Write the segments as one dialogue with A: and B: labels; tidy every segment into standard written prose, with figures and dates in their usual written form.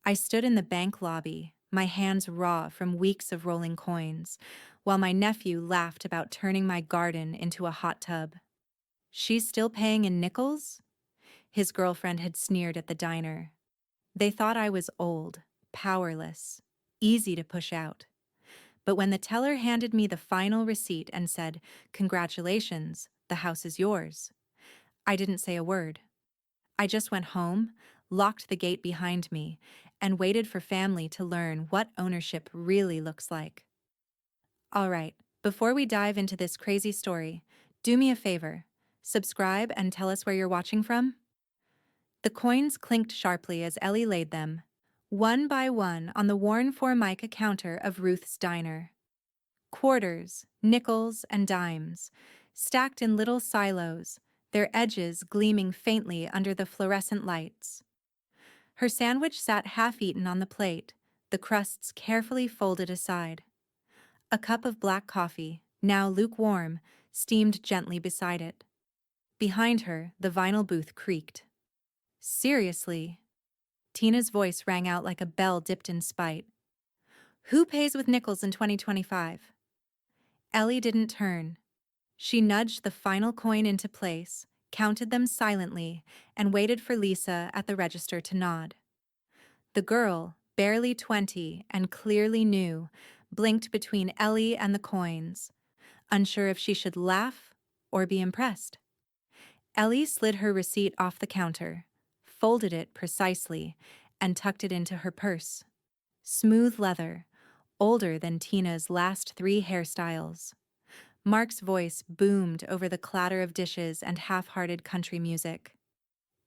A: I stood in the bank lobby, my hands raw from weeks of rolling coins, while my nephew laughed about turning my garden into a hot tub. She's still paying in nickels? His girlfriend had sneered at the diner. They thought I was old, powerless, easy to push out. But when the teller handed me the final receipt and said, "Congratulations, the house is yours," I didn't say a word. I just went home, locked the gate behind me, and waited for family to learn what ownership really looks like. All right, before we dive into this crazy story, do me a favor. Subscribe and tell us where you're watching from. The coins clinked sharply as Ellie laid them, one by one, on the worn formica counter of Ruth's diner. Quarters, nickels, and dimes, stacked in little silos, their edges gleaming faintly under the fluorescent lights. Her sandwich sat half-eaten on the plate, the crusts carefully folded aside. A cup of black coffee, now lukewarm, steamed gently beside it. Behind her, the vinyl booth creaked. "Seriously?" Tina's voice rang out like a bell dipped in spite. "Who pays with nickels in 2025? Ellie didn't turn. She nudged the final coin into place, counted them silently, and waited for Lisa at the register to nod. The girl, barely 20 and clearly new, blinked between Ellie and the coins, unsure if she should laugh or be impressed. Ellie slid her receipt off the counter, folded it precisely, and tucked it into her purse. Smooth leather, older than Tina's last 3 hairstyles. Mark's voice boomed over the clatter of dishes and half-hearted country music.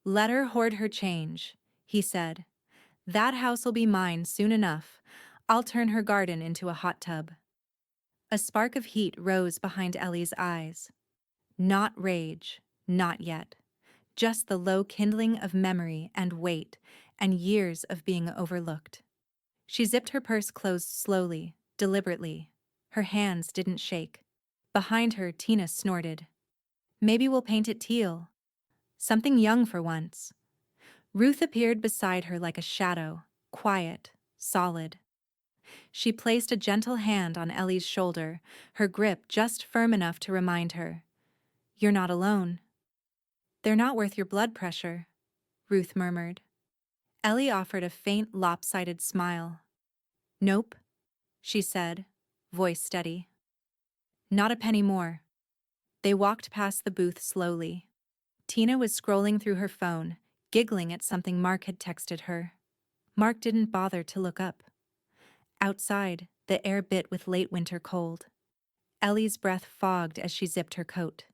A: "Let her hoard her change," he said. "That house'll be mine soon enough. I'll turn her garden into a hot tub." A spark of heat rose behind Ellie's eyes. Not rage, not yet. Just the low kindling of memory and weight, and years of being overlooked. She zipped her purse closed slowly, deliberately. Her hands didn't shake. Behind her, Tina snorted. "Maybe we'll paint it teal. Something young for once." Ruth appeared beside her like a shadow, quiet, solid. She placed a gentle hand on Ellie's shoulder, her grip just firm enough to remind her, "You're not alone." "They're not worth your blood pressure," Ruth murmured. Ellie offered a faint, lopsided smile. "Nope," she said, voice steady. "Not a penny more." They walked past the booth slowly. Tina was scrolling through her phone, giggling at something Mark had texted her. Mark didn't bother to look up. Outside, the air bit with late winter cold. Ellie's breath fogged as she zipped her coat.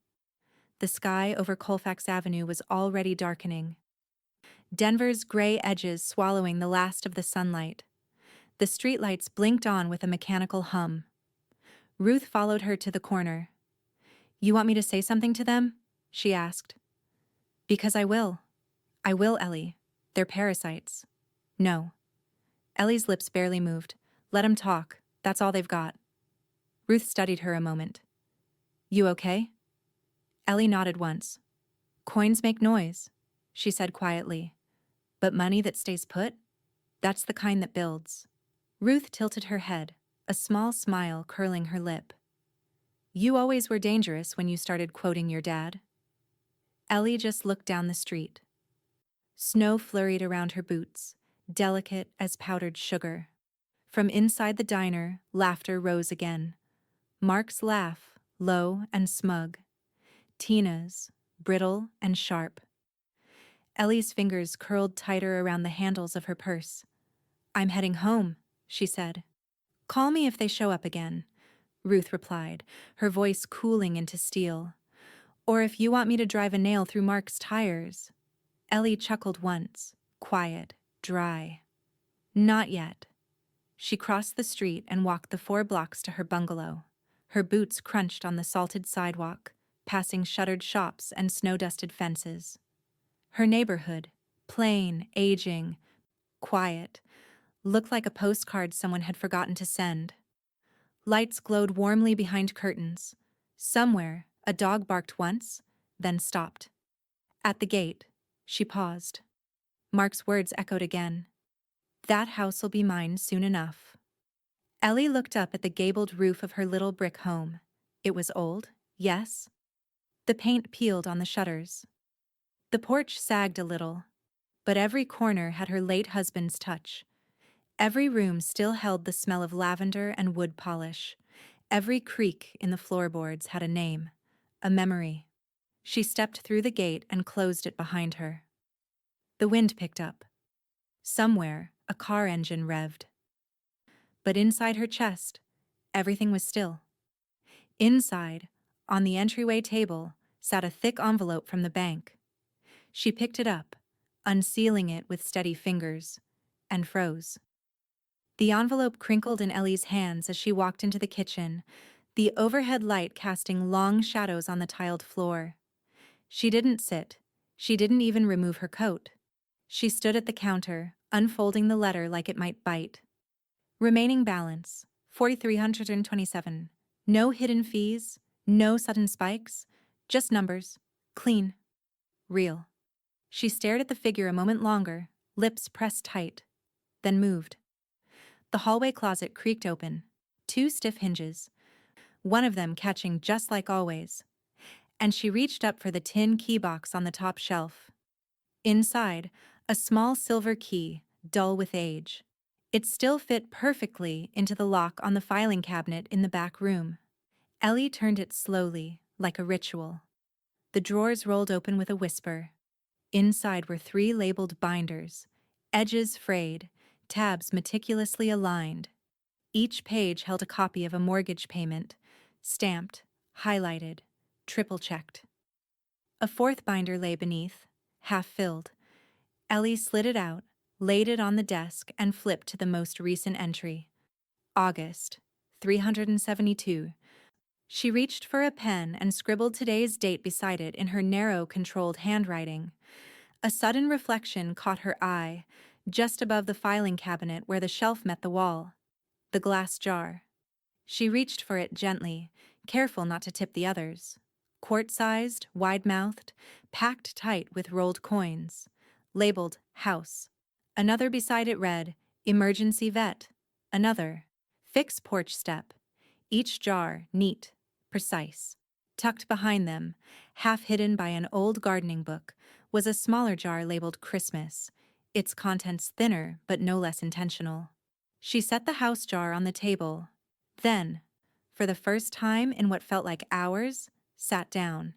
A: The sky over Colfax Avenue was already darkening. Denver's gray edges swallowing the last of the sunlight. The streetlights blinked on with a mechanical hum. Ruth followed her to the corner. "You want me to say something to them?" she asked. "Because I will. I will, Ellie. They're parasites." "No." Ellie's lips barely moved. "Let 'em talk. That's all they've got." Ruth studied her a moment. "You okay?" Ellie nodded once. "Coins make noise," she said quietly. "But money that stays put? That's the kind that builds." Ruth tilted her head, a small smile curling her lip. "You always were dangerous when you started quoting your dad." Ellie just looked down the street. Snow flurried around her boots, delicate as powdered sugar. From inside the diner, laughter rose again. Mark's laugh, low and smug. Tina's, brittle and sharp. Ellie's fingers curled tighter around the handles of her purse. "I'm heading home," she said. "Call me if they show up again," Ruth replied, her voice cooling into steel. "Or if you want me to drive a nail through Mark's tires." Ellie chuckled once, quiet, dry. "Not yet." She crossed the street and walked the 4 blocks to her bungalow. Her boots crunched on the salted sidewalk, passing shuttered shops and snow-dusted fences. Her neighborhood, plain, aging, quiet, looked like a postcard someone had forgotten to send. Lights glowed warmly behind curtains. Somewhere, a dog barked once, then stopped. At the gate, she paused. Mark's words echoed again. That house'll be mine soon enough. Ellie looked up at the gabled roof of her little brick home. It was old, yes. The paint peeled on the shutters. The porch sagged a little, but every corner had her late husband's touch. Every room still held the smell of lavender and wood polish. Every creak in the floorboards had a name, a memory. She stepped through the gate and closed it behind her. The wind picked up. Somewhere, a car engine revved. But inside her chest, everything was still. Inside, on the entryway table, sat a thick envelope from the bank. She picked it up, unsealing it with steady fingers, and froze. The envelope crinkled in Ellie's hands as she walked into the kitchen, the overhead light casting long shadows on the tiled floor. She didn't sit. She didn't even remove her coat. She stood at the counter, unfolding the letter like it might bite. Remaining balance, 4,327. No hidden fees, no sudden spikes, just numbers. Clean. Real. She stared at the figure a moment longer, lips pressed tight, then moved. The hallway closet creaked open, two stiff hinges, one of them catching just like always, and she reached up for the tin key box on the top shelf. Inside, a small silver key, dull with age. It still fit perfectly into the lock on the filing cabinet in the back room. Ellie turned it slowly, like a ritual. The drawers rolled open with a whisper. Inside were 3 labeled binders, edges frayed, tabs meticulously aligned. Each page held a copy of a mortgage payment, stamped, highlighted, triple-checked. A 4th binder lay beneath, half-filled. Ellie slid it out, laid it on the desk, and flipped to the most recent entry. August, 372. She reached for a pen and scribbled today's date beside it in her narrow, controlled handwriting. A sudden reflection caught her eye, just above the filing cabinet where the shelf met the wall. The glass jar. She reached for it gently, careful not to tip the others. Quart-sized, wide-mouthed, packed tight with rolled coins. Labeled House. Another beside it read, Emergency Vet. Another, Fix Porch Step. Each jar neat, precise. Tucked behind them, half hidden by an old gardening book, was a smaller jar labeled Christmas, its contents thinner but no less intentional. She set the house jar on the table, then, for the first time in what felt like hours, sat down.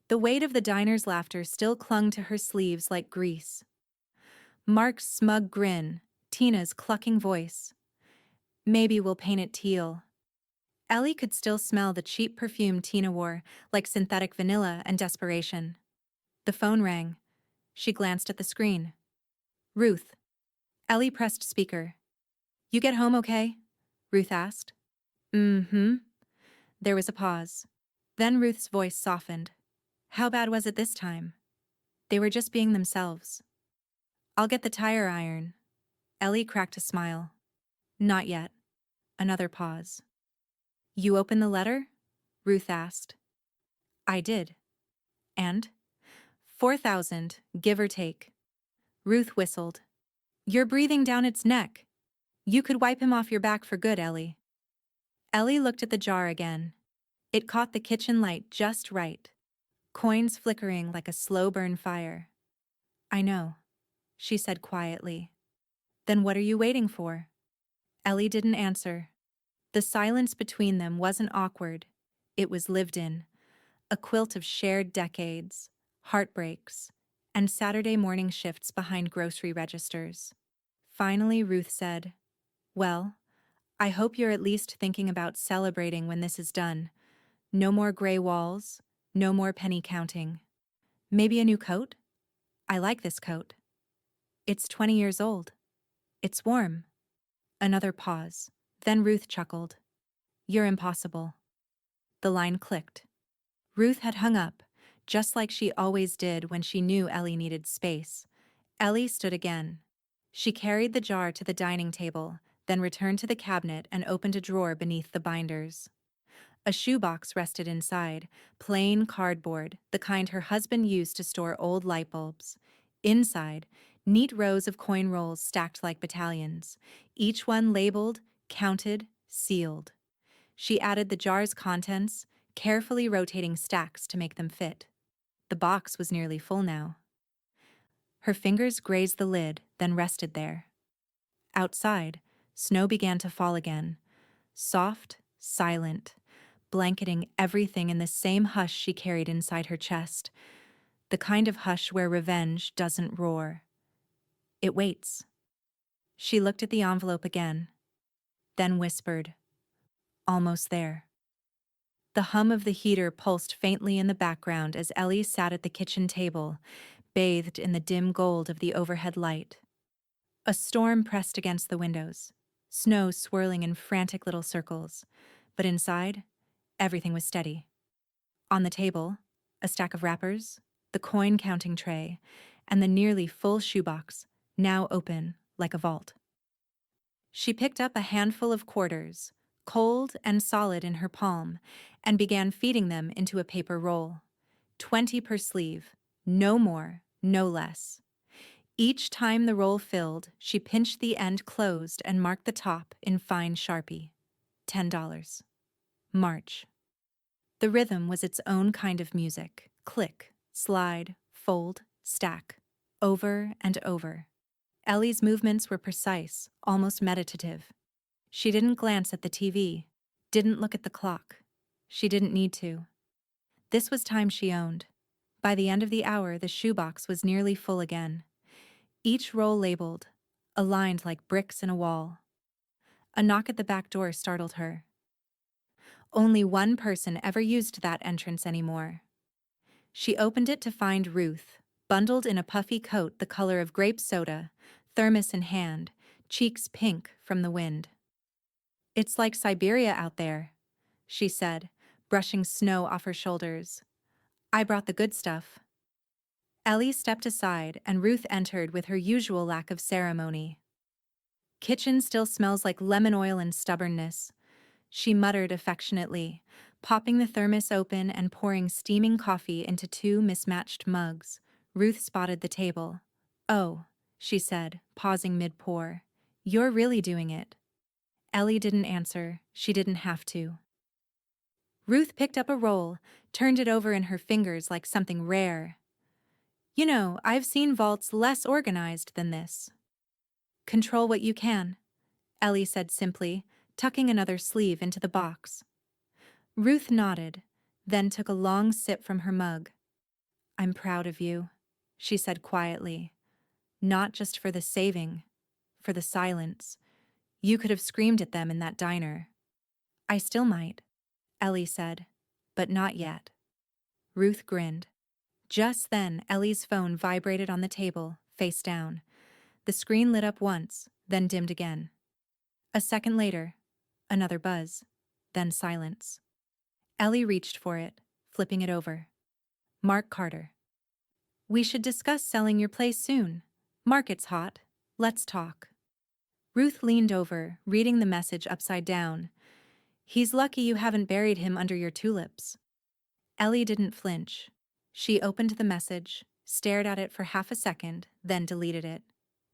A: The weight of the diner's laughter still clung to her sleeves like grease. Mark's smug grin, Tina's clucking voice. Maybe we'll paint it teal. Ellie could still smell the cheap perfume Tina wore, like synthetic vanilla and desperation. The phone rang. She glanced at the screen. Ruth. Ellie pressed speaker. You get home okay? Ruth asked. Mm-hmm. There was a pause. Then Ruth's voice softened. How bad was it this time? They were just being themselves. I'll get the tire iron. Ellie cracked a smile. Not yet. Another pause. You opened the letter? Ruth asked. I did. And? 4,000, give or take. Ruth whistled. You're breathing down its neck. You could wipe him off your back for good, Ellie. Ellie looked at the jar again. It caught the kitchen light just right. Coins flickering like a slow-burn fire. I know, she said quietly. Then what are you waiting for? Ellie didn't answer. The silence between them wasn't awkward. It was lived in. A quilt of shared decades, heartbreaks, and Saturday morning shifts behind grocery registers. Finally, Ruth said, Well, I hope you're at least thinking about celebrating when this is done. No more gray walls, no more penny counting. Maybe a new coat? I like this coat. It's 20 years old. It's warm. Another pause. Then Ruth chuckled. You're impossible. The line clicked. Ruth had hung up, just like she always did when she knew Ellie needed space. Ellie stood again. She carried the jar to the dining table, then returned to the cabinet and opened a drawer beneath the binders. A shoebox rested inside, plain cardboard, the kind her husband used to store old light bulbs. Inside, Neat rows of coin rolls stacked like battalions, each one labeled, counted, sealed. She added the jar's contents, carefully rotating stacks to make them fit. The box was nearly full now. Her fingers grazed the lid, then rested there. Outside, snow began to fall again, soft, silent, blanketing everything in the same hush she carried inside her chest, the kind of hush where revenge doesn't roar. It waits. She looked at the envelope again, then whispered, "Almost there." The hum of the heater pulsed faintly in the background as Ellie sat at the kitchen table, bathed in the dim gold of the overhead light. A storm pressed against the windows, snow swirling in frantic little circles, but inside, everything was steady. On the table, a stack of wrappers, the coin-counting tray, and the nearly full shoebox, now open like a vault. She picked up a handful of quarters, cold and solid in her palm, and began feeding them into a paper roll. 20 per sleeve, no more, no less. Each time the roll filled, she pinched the end closed and marked the top in fine Sharpie. $10. March. The rhythm was its own kind of music. Click, slide, fold, stack. Over and over. Ellie's movements were precise, almost meditative. She didn't glance at the TV, didn't look at the clock. She didn't need to. This was time she owned. By the end of the hour, the shoebox was nearly full again. Each roll labeled, aligned like bricks in a wall. A knock at the back door startled her. Only one person ever used that entrance anymore. She opened it to find Ruth, bundled in a puffy coat the color of grape soda, thermos in hand, cheeks pink from the wind. "It's like Siberia out there," she said, brushing snow off her shoulders. "I brought the good stuff." Ellie stepped aside and Ruth entered with her usual lack of ceremony. "Kitchen still smells like lemon oil and stubbornness," she muttered affectionately, popping the thermos open and pouring steaming coffee into 2 mismatched mugs. Ruth spotted the table. "Oh," she said, pausing mid-pour. "You're really doing it." Ellie didn't answer. She didn't have to. Ruth picked up a roll, turned it over in her fingers like something rare. "You know, I've seen vaults less organized than this." "Control what you can," Ellie said simply, tucking another sleeve into the box. Ruth nodded, then took a long sip from her mug. "I'm proud of you," she said quietly. "Not just for the saving, for the silence. You could have screamed at them in that diner." "I still might," Ellie said, "but not yet." Ruth grinned. Just then, Ellie's phone vibrated on the table, face down. The screen lit up once, then dimmed again. A second later, another buzz, then silence. Ellie reached for it, flipping it over. Mark Carter. "We should discuss selling your place soon. Market's hot. Let's talk." Ruth leaned over, reading the message upside down. "He's lucky you haven't buried him under your tulips." Ellie didn't flinch. She opened the message, stared at it for half a second, then deleted it.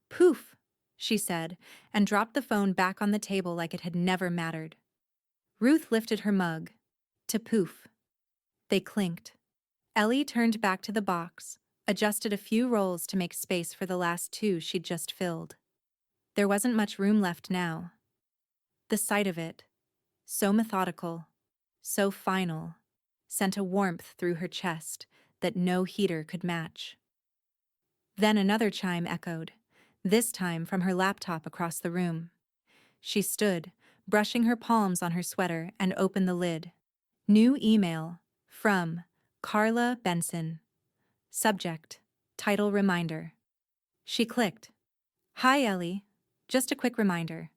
A: "Poof," she said, and dropped the phone back on the table like it had never mattered. Ruth lifted her mug. To poof. They clinked. Ellie turned back to the box, adjusted a few rolls to make space for the last 2 she'd just filled. There wasn't much room left now. The sight of it, so methodical, so final, sent a warmth through her chest that no heater could match. Then another chime echoed, this time from her laptop across the room. She stood, brushing her palms on her sweater, and opened the lid. New email from Carla Benson. Subject, title reminder. She clicked. "Hi, Ellie. Just a quick reminder.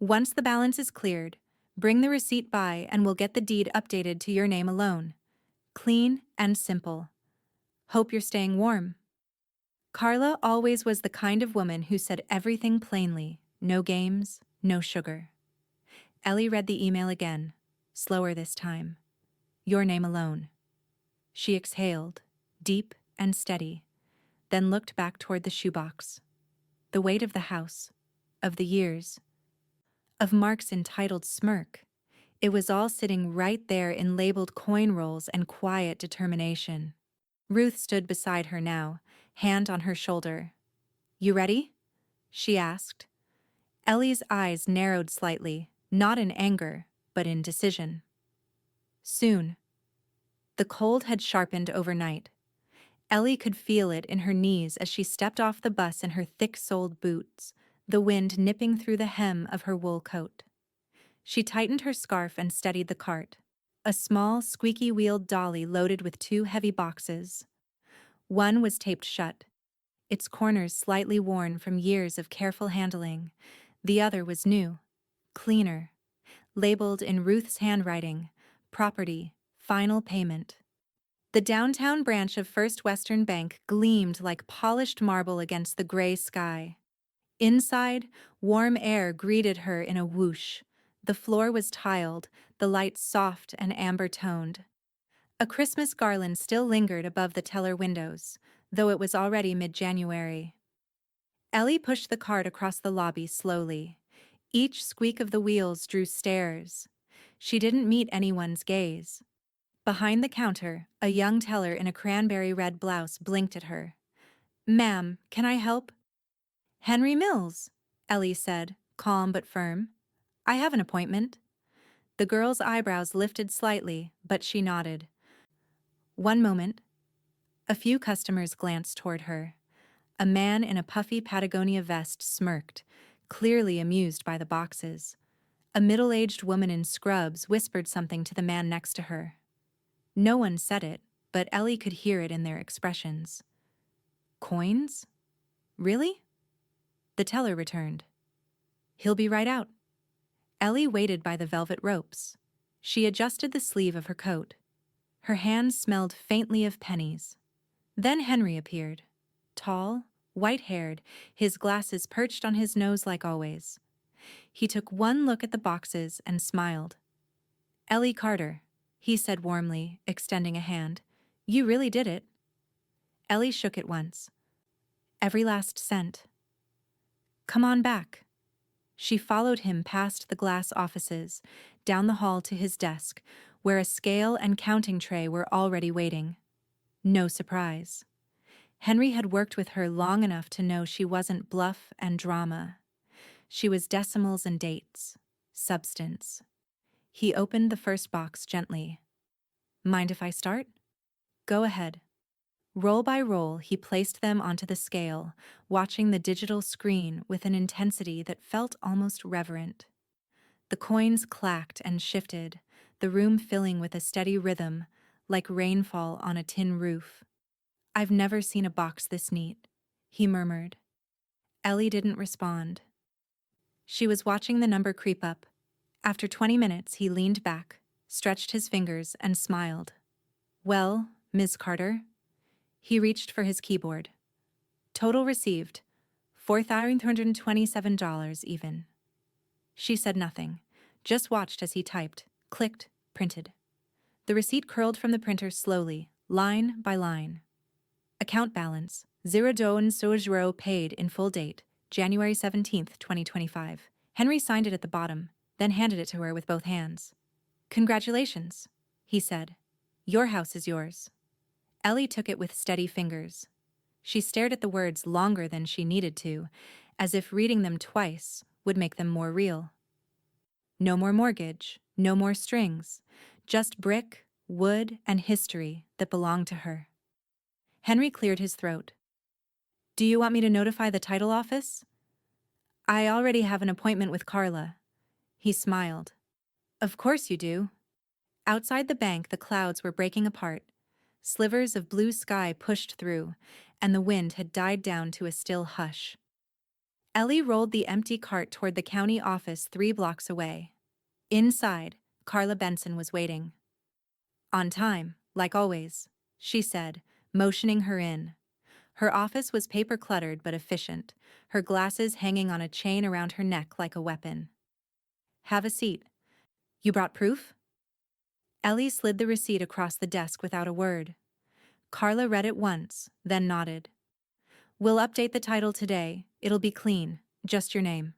A: Once the balance is cleared, bring the receipt by and we'll get the deed updated to your name alone. Clean and simple. Hope you're staying warm." Carla always was the kind of woman who said everything plainly, no games, no sugar. Ellie read the email again, slower this time. Your name alone. She exhaled, deep and steady, then looked back toward the shoebox. The weight of the house, of the years, of Mark's entitled smirk. It was all sitting right there in labeled coin rolls and quiet determination. Ruth stood beside her now, hand on her shoulder. "You ready?" she asked. Ellie's eyes narrowed slightly, not in anger, but in decision. Soon. The cold had sharpened overnight. Ellie could feel it in her knees as she stepped off the bus in her thick-soled boots, the wind nipping through the hem of her wool coat. She tightened her scarf and steadied the cart. A small, squeaky-wheeled dolly loaded with 2 heavy boxes. One was taped shut, its corners slightly worn from years of careful handling. The other was new, cleaner, labeled in Ruth's handwriting, "Property, Final Payment." The downtown branch of First Western Bank gleamed like polished marble against the gray sky. Inside, warm air greeted her in a whoosh. The floor was tiled, the lights soft and amber-toned. A Christmas garland still lingered above the teller windows, though it was already mid-January. Ellie pushed the cart across the lobby slowly. Each squeak of the wheels drew stares. She didn't meet anyone's gaze. Behind the counter, a young teller in a cranberry-red blouse blinked at her. "Ma'am, can I help?" "Henry Mills," Ellie said, calm but firm. "I have an appointment." The girl's eyebrows lifted slightly, but she nodded. "One moment." A few customers glanced toward her. A man in a puffy Patagonia vest smirked, clearly amused by the boxes. A middle-aged woman in scrubs whispered something to the man next to her. No one said it, but Ellie could hear it in their expressions. "Coins? Really?" The teller returned. "He'll be right out." Ellie waited by the velvet ropes. She adjusted the sleeve of her coat. Her hands smelled faintly of pennies. Then Henry appeared. Tall, white-haired, his glasses perched on his nose like always. He took one look at the boxes and smiled. "Ellie Carter," he said warmly, extending a hand. "You really did it." Ellie shook it once. "Every last cent." "Come on back." She followed him past the glass offices, down the hall to his desk, where a scale and counting tray were already waiting. No surprise. Henry had worked with her long enough to know she wasn't bluff and drama. She was decimals and dates, substance. He opened the first box gently. "Mind if I start?" "Go ahead." Roll by roll, he placed them onto the scale, watching the digital screen with an intensity that felt almost reverent. The coins clacked and shifted, the room filling with a steady rhythm, like rainfall on a tin roof. "I've never seen a box this neat," he murmured. Ellie didn't respond. She was watching the number creep up. After 20 minutes, he leaned back, stretched his fingers, and smiled. "Well, Ms. Carter?" He reached for his keyboard. "Total received, $4,327 even." She said nothing, just watched as he typed, clicked, printed. The receipt curled from the printer slowly, line by line. Account balance, $0 paid in full date, January 17th, 2025. Henry signed it at the bottom, then handed it to her with both hands. "Congratulations," he said. "Your house is yours." Ellie took it with steady fingers. She stared at the words longer than she needed to, as if reading them twice would make them more real. No more mortgage, no more strings, just brick, wood, and history that belonged to her. Henry cleared his throat. "Do you want me to notify the title office?" "I already have an appointment with Carla." He smiled. "Of course you do." Outside the bank, the clouds were breaking apart. Slivers of blue sky pushed through, and the wind had died down to a still hush. Ellie rolled the empty cart toward the county office 3 blocks away. Inside, Carla Benson was waiting. "On time, like always," she said, motioning her in. Her office was paper-cluttered but efficient, her glasses hanging on a chain around her neck like a weapon. "Have a seat. You brought proof?" Ellie slid the receipt across the desk without a word. Carla read it once, then nodded. We'll update the title today. It'll be clean, just your name.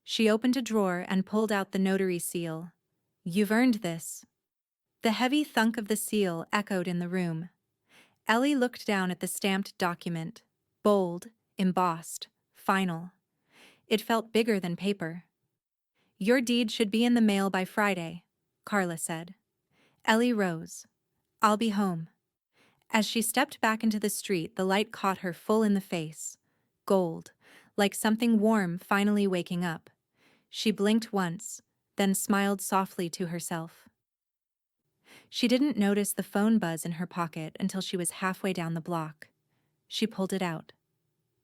A: She opened a drawer and pulled out the notary seal. You've earned this. The heavy thunk of the seal echoed in the room. Ellie looked down at the stamped document. Bold, embossed, final. It felt bigger than paper. Your deed should be in the mail by Friday, Carla said. Ellie rose. I'll be home. As she stepped back into the street, the light caught her full in the face. Gold, like something warm finally waking up. She blinked once, then smiled softly to herself. She didn't notice the phone buzz in her pocket until she was halfway down the block. She pulled it out.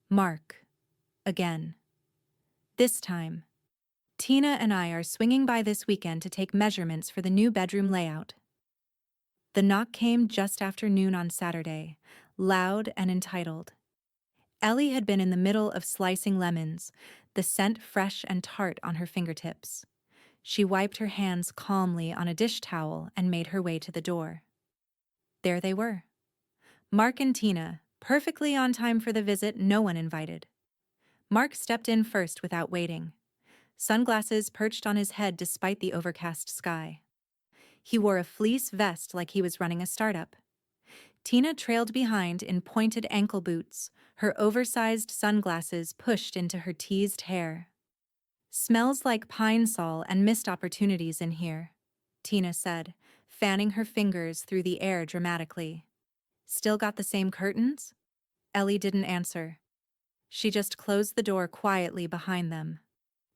A: Mark. Again. This time. Tina and I are swinging by this weekend to take measurements for the new bedroom layout. The knock came just after noon on Saturday, loud and entitled. Ellie had been in the middle of slicing lemons, the scent fresh and tart on her fingertips. She wiped her hands calmly on a dish towel and made her way to the door. There they were. Mark and Tina, perfectly on time for the visit no one invited. Mark stepped in first without waiting. Sunglasses perched on his head despite the overcast sky. He wore a fleece vest like he was running a startup. Tina trailed behind in pointed ankle boots, her oversized sunglasses pushed into her teased hair. Smells like pine sol and missed opportunities in here, Tina said, fanning her fingers through the air dramatically. Still got the same curtains? Ellie didn't answer. She just closed the door quietly behind them.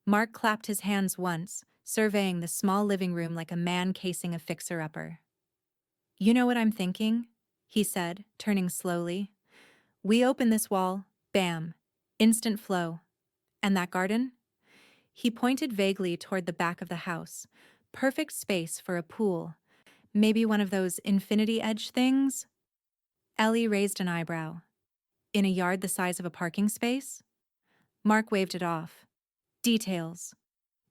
A: Mark clapped his hands once, surveying the small living room like a man casing a fixer-upper. You know what I'm thinking? He said, turning slowly. We open this wall, bam, instant flow. And that garden? He pointed vaguely toward the back of the house. Perfect space for a pool. Maybe one of those infinity edge things? Ellie raised an eyebrow. In a yard the size of a parking space? Mark waved it off. Details.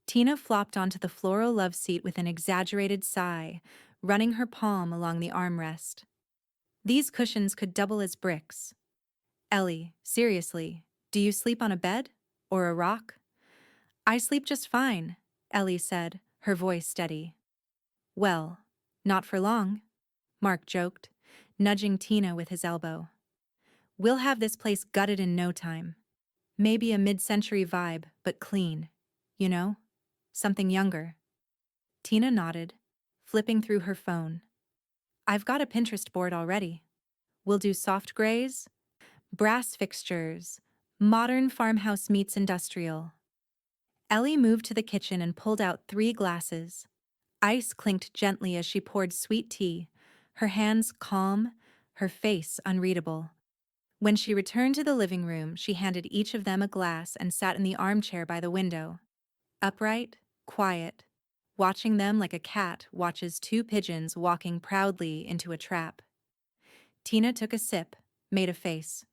A: Tina flopped onto the floral love seat with an exaggerated sigh, running her palm along the armrest. These cushions could double as bricks. Ellie, seriously, do you sleep on a bed? Or a rock? I sleep just fine, Ellie said, her voice steady. Well, not for long, Mark joked, nudging Tina with his elbow. We'll have this place gutted in no time. Maybe a mid-century vibe, but clean. You know? Something younger. Tina nodded, flipping through her phone. I've got a Pinterest board already. We'll do soft grays, brass fixtures, modern farmhouse meets industrial. Ellie moved to the kitchen and pulled out 3 glasses. Ice clinked gently as she poured sweet tea, her hands calm, her face unreadable. When she returned to the living room, she handed each of them a glass and sat in the armchair by the window. Upright, quiet, watching them like a cat watches 2 pigeons walking proudly into a trap. Tina took a sip, made a face.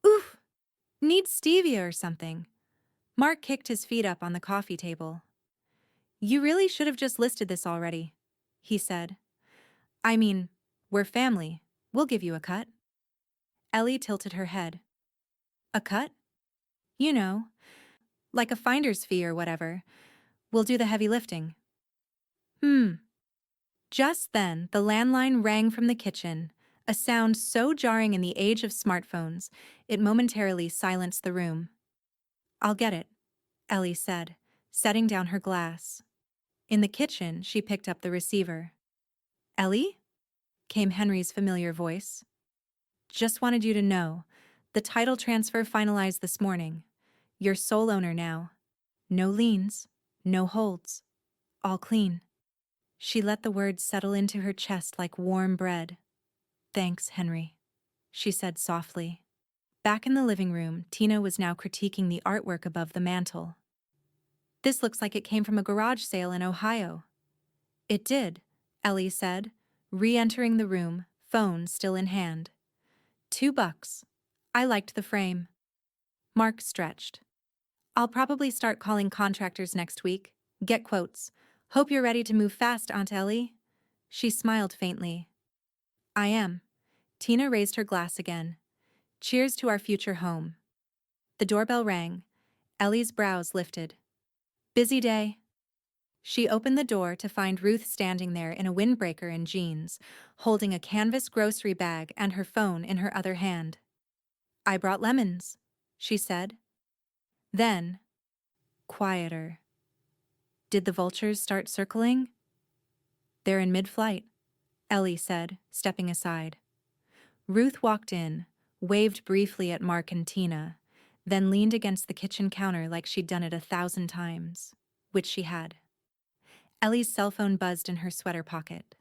A: Oof! Need stevia or something. Mark kicked his feet up on the coffee table. You really should have just listed this already, he said. I mean, we're family. We'll give you a cut. Ellie tilted her head. A cut? You know, like a finder's fee or whatever. We'll do the heavy lifting. Just then, the landline rang from the kitchen, a sound so jarring in the age of smartphones, it momentarily silenced the room. I'll get it, Ellie said, setting down her glass. In the kitchen, she picked up the receiver. Ellie? Came Henry's familiar voice. Just wanted you to know, the title transfer finalized this morning. You're sole owner now. No liens, no holds. All clean. She let the words settle into her chest like warm bread. Thanks, Henry, she said softly. Back in the living room, Tina was now critiquing the artwork above the mantel. This looks like it came from a garage sale in Ohio. It did, Ellie said, re-entering the room, phone still in hand. $2. I liked the frame. Mark stretched. I'll probably start calling contractors next week. Get quotes. Hope you're ready to move fast, Aunt Ellie. She smiled faintly. I am. Tina raised her glass again. Cheers to our future home. The doorbell rang. Ellie's brows lifted. Busy day. She opened the door to find Ruth standing there in a windbreaker and jeans, holding a canvas grocery bag and her phone in her other hand. I brought lemons, she said. Then, quieter. Did the vultures start circling? They're in mid-flight, Ellie said, stepping aside. Ruth walked in, waved briefly at Mark and Tina, then leaned against the kitchen counter like she'd done it 1,000 times, which she had. Ellie's cell phone buzzed in her sweater pocket.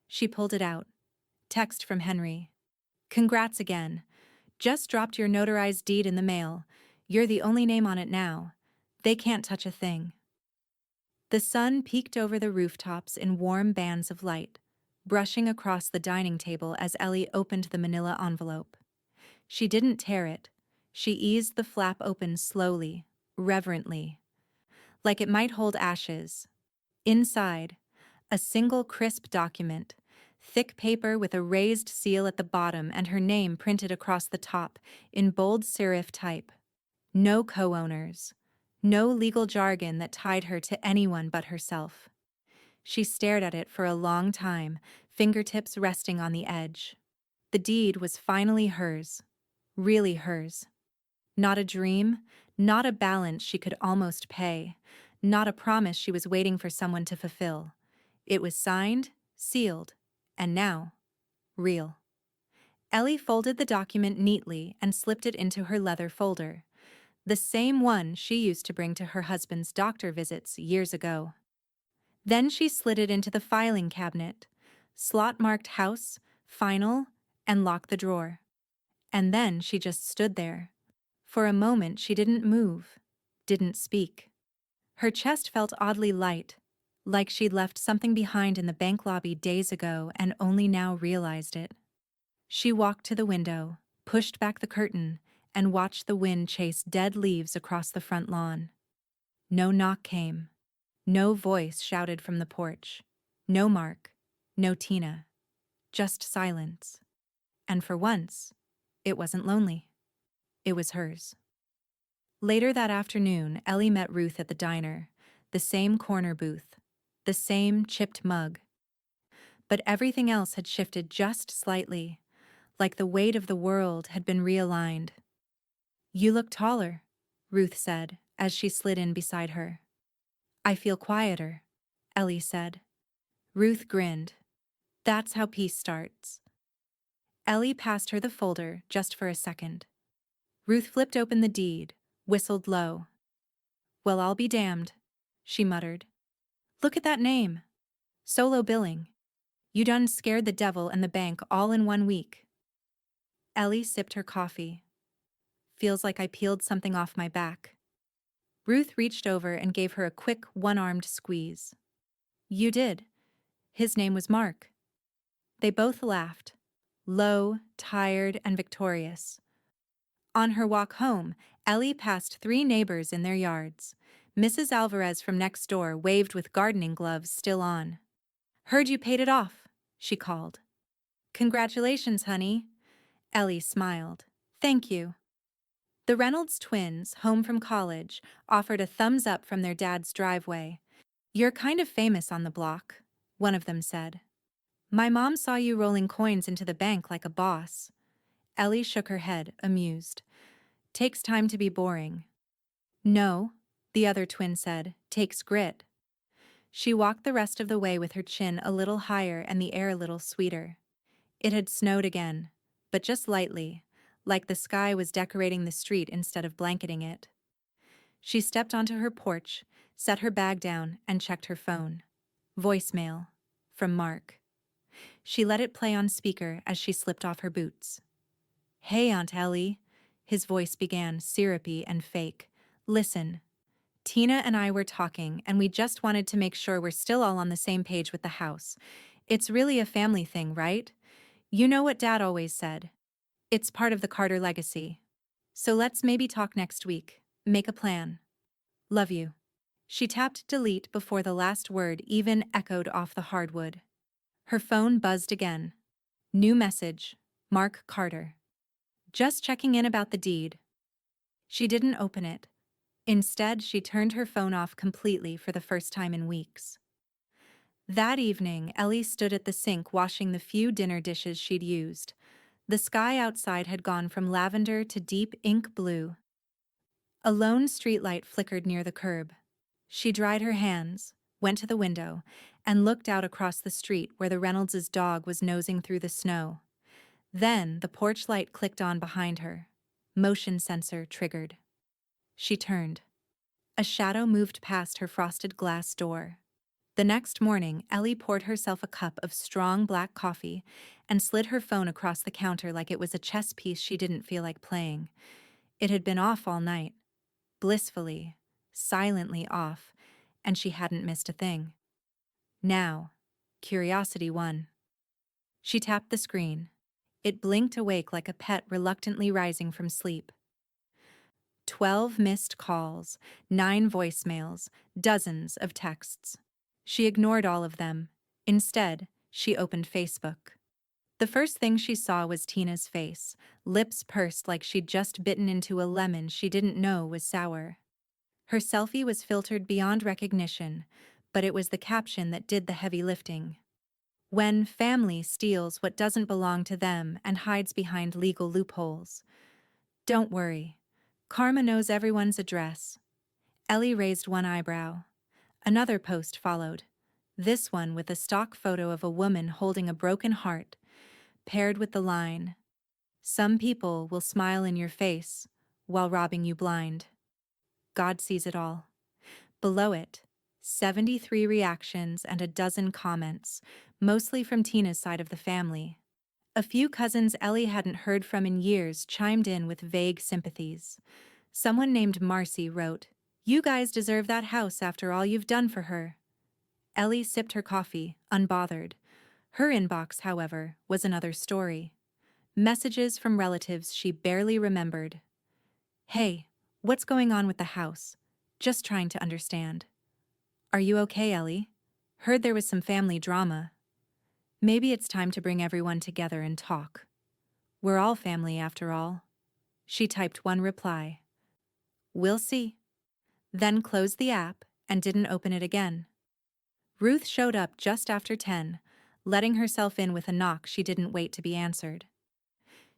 A: She pulled it out. Text from Henry. Congrats again. Just dropped your notarized deed in the mail. You're the only name on it now. They can't touch a thing. The sun peeked over the rooftops in warm bands of light, brushing across the dining table as Ellie opened the manila envelope. She didn't tear it. She eased the flap open slowly, reverently, like it might hold ashes. Inside, a single crisp document, thick paper with a raised seal at the bottom and her name printed across the top in bold serif type. No co-owners. No legal jargon that tied her to anyone but herself. She stared at it for a long time, fingertips resting on the edge. The deed was finally hers. Really hers. Not a dream, not a balance she could almost pay, not a promise she was waiting for someone to fulfill. It was signed, sealed, and now, real. Ellie folded the document neatly and slipped it into her leather folder, the same one she used to bring to her husband's doctor visits years ago. Then she slid it into the filing cabinet, slot-marked house, final, and locked the drawer. And then she just stood there. For a moment she didn't move, didn't speak. Her chest felt oddly light, like she'd left something behind in the bank lobby days ago and only now realized it. She walked to the window, pushed back the curtain, and watched the wind chase dead leaves across the front lawn. No knock came. No voice shouted from the porch. No Mark. No Tina. Just silence. And for once, it wasn't lonely. It was hers. Later that afternoon, Ellie met Ruth at the diner, the same corner booth, the same chipped mug. But everything else had shifted just slightly, like the weight of the world had been realigned. You look taller, Ruth said, as she slid in beside her. I feel quieter, Ellie said. Ruth grinned. That's how peace starts. Ellie passed her the folder just for a second. Ruth flipped open the deed, whistled low. Well, I'll be damned, she muttered. Look at that name. Solo billing. You done scared the devil and the bank all in 1 week. Ellie sipped her coffee. Feels like I peeled something off my back. Ruth reached over and gave her a quick, one-armed squeeze. You did. His name was Mark. They both laughed, low, tired, and victorious. On her walk home, Ellie passed 3 neighbors in their yards. Mrs. Alvarez from next door waved with gardening gloves still on. Heard you paid it off, she called. Congratulations, honey. Ellie smiled. Thank you. The Reynolds twins, home from college, offered a thumbs up from their dad's driveway. You're kind of famous on the block, one of them said. My mom saw you rolling coins into the bank like a boss. Ellie shook her head, amused. Takes time to be boring. No, the other twin said, takes grit. She walked the rest of the way with her chin a little higher and the air a little sweeter. It had snowed again, but just lightly, like the sky was decorating the street instead of blanketing it. She stepped onto her porch, set her bag down, and checked her phone. Voicemail. From Mark. She let it play on speaker as she slipped off her boots. Hey, Aunt Ellie. His voice began, syrupy and fake. Listen. Tina and I were talking, and we just wanted to make sure we're still all on the same page with the house. It's really a family thing, right? You know what Dad always said. It's part of the Carter legacy. So let's maybe talk next week. Make a plan. Love you. She tapped delete before the last word even echoed off the hardwood. Her phone buzzed again. New message. Mark Carter. Just checking in about the deed. She didn't open it. Instead, she turned her phone off completely for the first time in weeks. That evening, Ellie stood at the sink washing the few dinner dishes she'd used. The sky outside had gone from lavender to deep ink blue. A lone streetlight flickered near the curb. She dried her hands, went to the window, and looked out across the street where the Reynolds' dog was nosing through the snow. Then the porch light clicked on behind her. Motion sensor triggered. She turned. A shadow moved past her frosted glass door. The next morning, Ellie poured herself a cup of strong black coffee and slid her phone across the counter like it was a chess piece she didn't feel like playing. It had been off all night. Blissfully, silently off, and she hadn't missed a thing. Now, curiosity won. She tapped the screen. It blinked awake like a pet reluctantly rising from sleep. 12 missed calls, 9 voicemails, dozens of texts. She ignored all of them. Instead, she opened Facebook. The first thing she saw was Tina's face, lips pursed like she'd just bitten into a lemon she didn't know was sour. Her selfie was filtered beyond recognition, but it was the caption that did the heavy lifting. When family steals what doesn't belong to them and hides behind legal loopholes. Don't worry. Karma knows everyone's address. Ellie raised one eyebrow. Another post followed, this one with a stock photo of a woman holding a broken heart, paired with the line, "Some people will smile in your face while robbing you blind. God sees it all." Below it, 73 reactions and a dozen comments, mostly from Tina's side of the family. A few cousins Ellie hadn't heard from in years chimed in with vague sympathies. Someone named Marcy wrote, "You guys deserve that house after all you've done for her." Ellie sipped her coffee, unbothered. Her inbox, however, was another story. Messages from relatives she barely remembered. "Hey, what's going on with the house? Just trying to understand." "Are you okay, Ellie? Heard there was some family drama. Maybe it's time to bring everyone together and talk. We're all family after all." She typed one reply. "We'll see." Then closed the app and didn't open it again. Ruth showed up just after 10, letting herself in with a knock she didn't wait to be answered.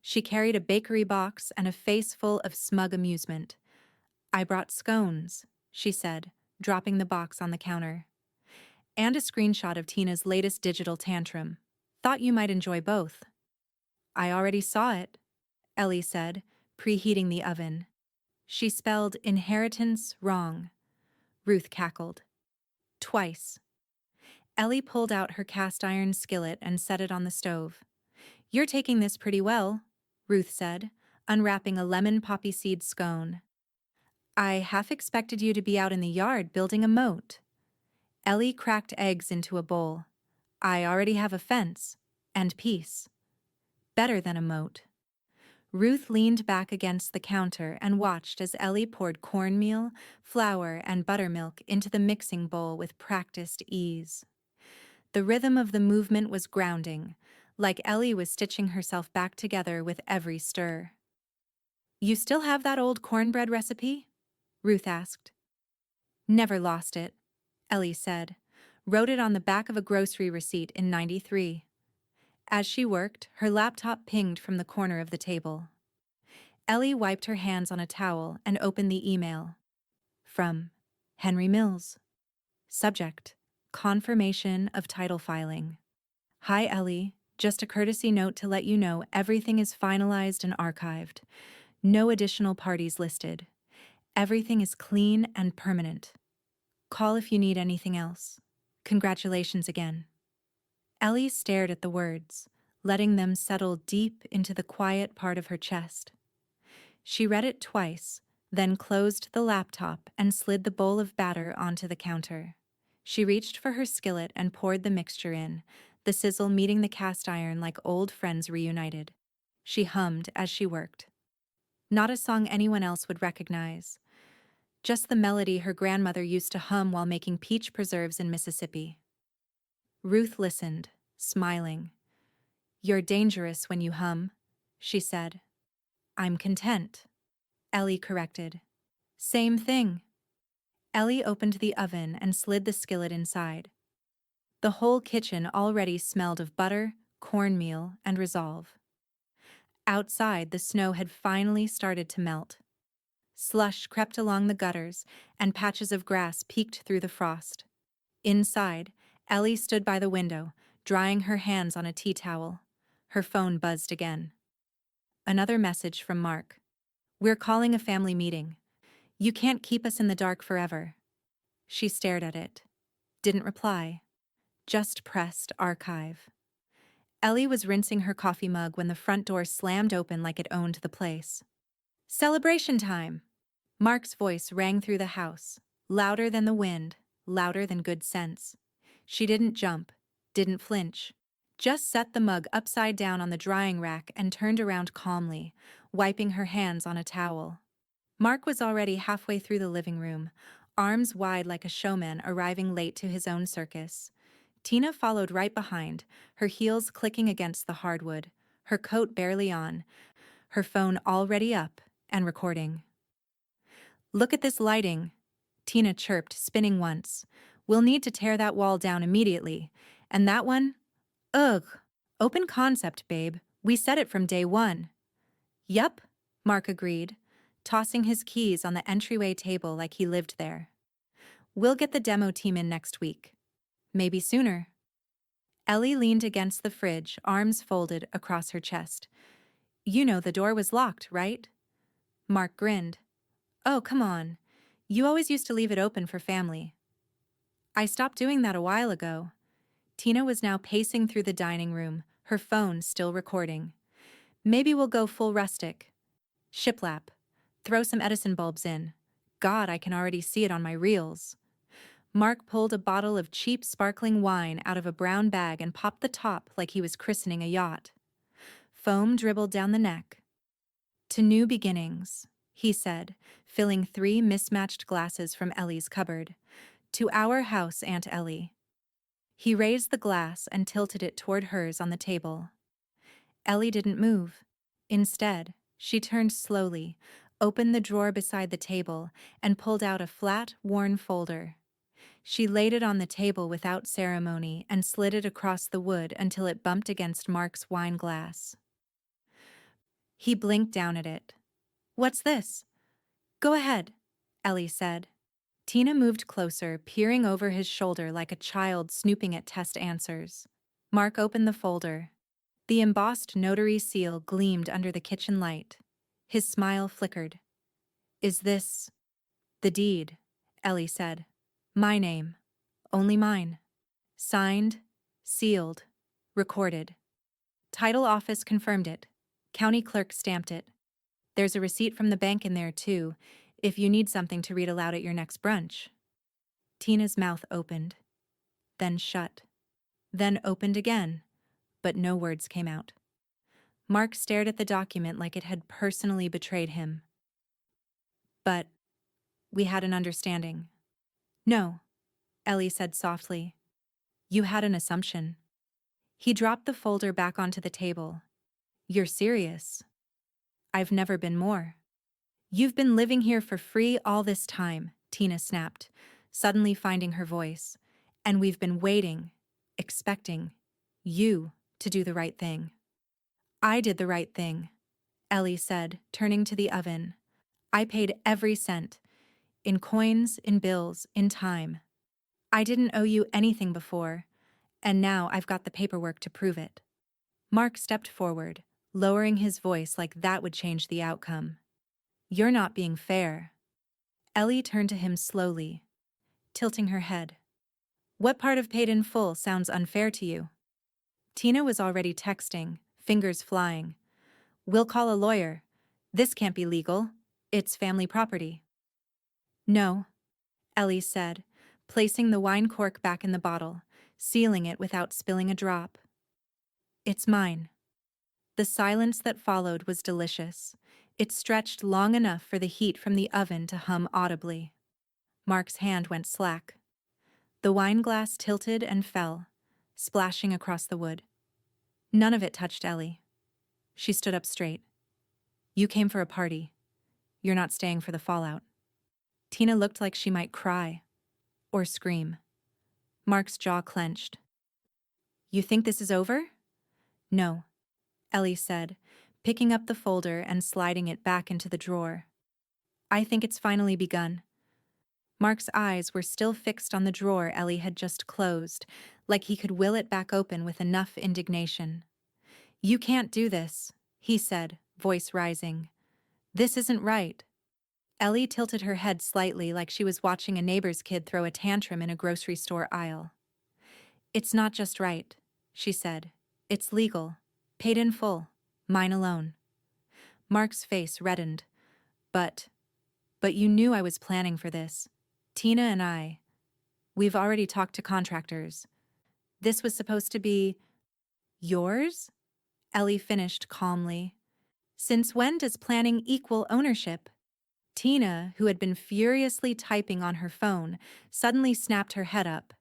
A: She carried a bakery box and a face full of smug amusement. "I brought scones," she said, dropping the box on the counter. "And a screenshot of Tina's latest digital tantrum. Thought you might enjoy both." "I already saw it," Ellie said, preheating the oven. "She spelled inheritance wrong." Ruth cackled. "Twice." Ellie pulled out her cast-iron skillet and set it on the stove. "You're taking this pretty well," Ruth said, unwrapping a lemon poppy seed scone. "I half expected you to be out in the yard building a moat." Ellie cracked eggs into a bowl. "I already have a fence. And peace. Better than a moat." Ruth leaned back against the counter and watched as Ellie poured cornmeal, flour, and buttermilk into the mixing bowl with practiced ease. The rhythm of the movement was grounding, like Ellie was stitching herself back together with every stir. "You still have that old cornbread recipe?" Ruth asked. "Never lost it," Ellie said. "Wrote it on the back of a grocery receipt in '93. As she worked, her laptop pinged from the corner of the table. Ellie wiped her hands on a towel and opened the email. From Henry Mills. Subject: Confirmation of title filing. "Hi, Ellie. Just a courtesy note to let you know everything is finalized and archived. No additional parties listed. Everything is clean and permanent. Call if you need anything else. Congratulations again." Ellie stared at the words, letting them settle deep into the quiet part of her chest. She read it twice, then closed the laptop and slid the bowl of batter onto the counter. She reached for her skillet and poured the mixture in, the sizzle meeting the cast iron like old friends reunited. She hummed as she worked. Not a song anyone else would recognize. Just the melody her grandmother used to hum while making peach preserves in Mississippi. Ruth listened, smiling. "You're dangerous when you hum," she said. I'm content, Ellie corrected. Same thing. Ellie opened the oven and slid the skillet inside. The whole kitchen already smelled of butter, cornmeal, and resolve. Outside, the snow had finally started to melt. Slush crept along the gutters, and patches of grass peeked through the frost. Inside, Ellie stood by the window, drying her hands on a tea towel. Her phone buzzed again. Another message from Mark. We're calling a family meeting. You can't keep us in the dark forever. She stared at it. Didn't reply. Just pressed archive. Ellie was rinsing her coffee mug when the front door slammed open like it owned the place. Celebration time! Mark's voice rang through the house, louder than the wind, louder than good sense. She didn't jump, didn't flinch, just set the mug upside down on the drying rack and turned around calmly, wiping her hands on a towel. Mark was already halfway through the living room, arms wide like a showman arriving late to his own circus. Tina followed right behind, her heels clicking against the hardwood, her coat barely on, her phone already up and recording. Look at this lighting, Tina chirped, spinning once. We'll need to tear that wall down immediately. And that one? Ugh. Open concept, babe. We said it from day one. Yup, Mark agreed, tossing his keys on the entryway table like he lived there. We'll get the demo team in next week. Maybe sooner. Ellie leaned against the fridge, arms folded across her chest. You know the door was locked, right? Mark grinned. Oh, come on. You always used to leave it open for family. I stopped doing that a while ago. Tina was now pacing through the dining room, her phone still recording. Maybe we'll go full rustic. Shiplap. Throw some Edison bulbs in. God, I can already see it on my reels. Mark pulled a bottle of cheap sparkling wine out of a brown bag and popped the top like he was christening a yacht. Foam dribbled down the neck. To new beginnings, he said, filling 3 mismatched glasses from Ellie's cupboard. To our house, Aunt Ellie. He raised the glass and tilted it toward hers on the table. Ellie didn't move. Instead, she turned slowly, opened the drawer beside the table, and pulled out a flat, worn folder. She laid it on the table without ceremony and slid it across the wood until it bumped against Mark's wine glass. He blinked down at it. What's this? Go ahead, Ellie said. Tina moved closer, peering over his shoulder like a child snooping at test answers. Mark opened the folder. The embossed notary seal gleamed under the kitchen light. His smile flickered. Is this the deed? Ellie said. My name. Only mine. Signed, sealed, recorded. Title office confirmed it. County clerk stamped it. There's a receipt from the bank in there, too, if you need something to read aloud at your next brunch. Tina's mouth opened, then shut, then opened again, but no words came out. Mark stared at the document like it had personally betrayed him. But we had an understanding. No, Ellie said softly. You had an assumption. He dropped the folder back onto the table. You're serious. I've never been more. You've been living here for free all this time, Tina snapped, suddenly finding her voice. And we've been waiting, expecting you to do the right thing. I did the right thing, Ellie said, turning to the oven. I paid every cent. In coins, in bills, in time. I didn't owe you anything before, and now I've got the paperwork to prove it. Mark stepped forward, lowering his voice like that would change the outcome. You're not being fair. Ellie turned to him slowly, tilting her head. What part of paid in full sounds unfair to you? Tina was already texting, fingers flying. We'll call a lawyer. This can't be legal. It's family property. No, Ellie said, placing the wine cork back in the bottle, sealing it without spilling a drop. It's mine. The silence that followed was delicious. It stretched long enough for the heat from the oven to hum audibly. Mark's hand went slack. The wine glass tilted and fell, splashing across the wood. None of it touched Ellie. She stood up straight. You came for a party. You're not staying for the fallout. Tina looked like she might cry or scream. Mark's jaw clenched. You think this is over? No, Ellie said, picking up the folder and sliding it back into the drawer. I think it's finally begun. Mark's eyes were still fixed on the drawer Ellie had just closed, like he could will it back open with enough indignation. You can't do this, he said, voice rising. This isn't right. Ellie tilted her head slightly like she was watching a neighbor's kid throw a tantrum in a grocery store aisle. It's not just right, she said. It's legal. Paid in full. Mine alone. Mark's face reddened. But you knew I was planning for this. Tina and I. We've already talked to contractors. This was supposed to be yours? Ellie finished calmly. Since when does planning equal ownership? Tina, who had been furiously typing on her phone, suddenly snapped her head up.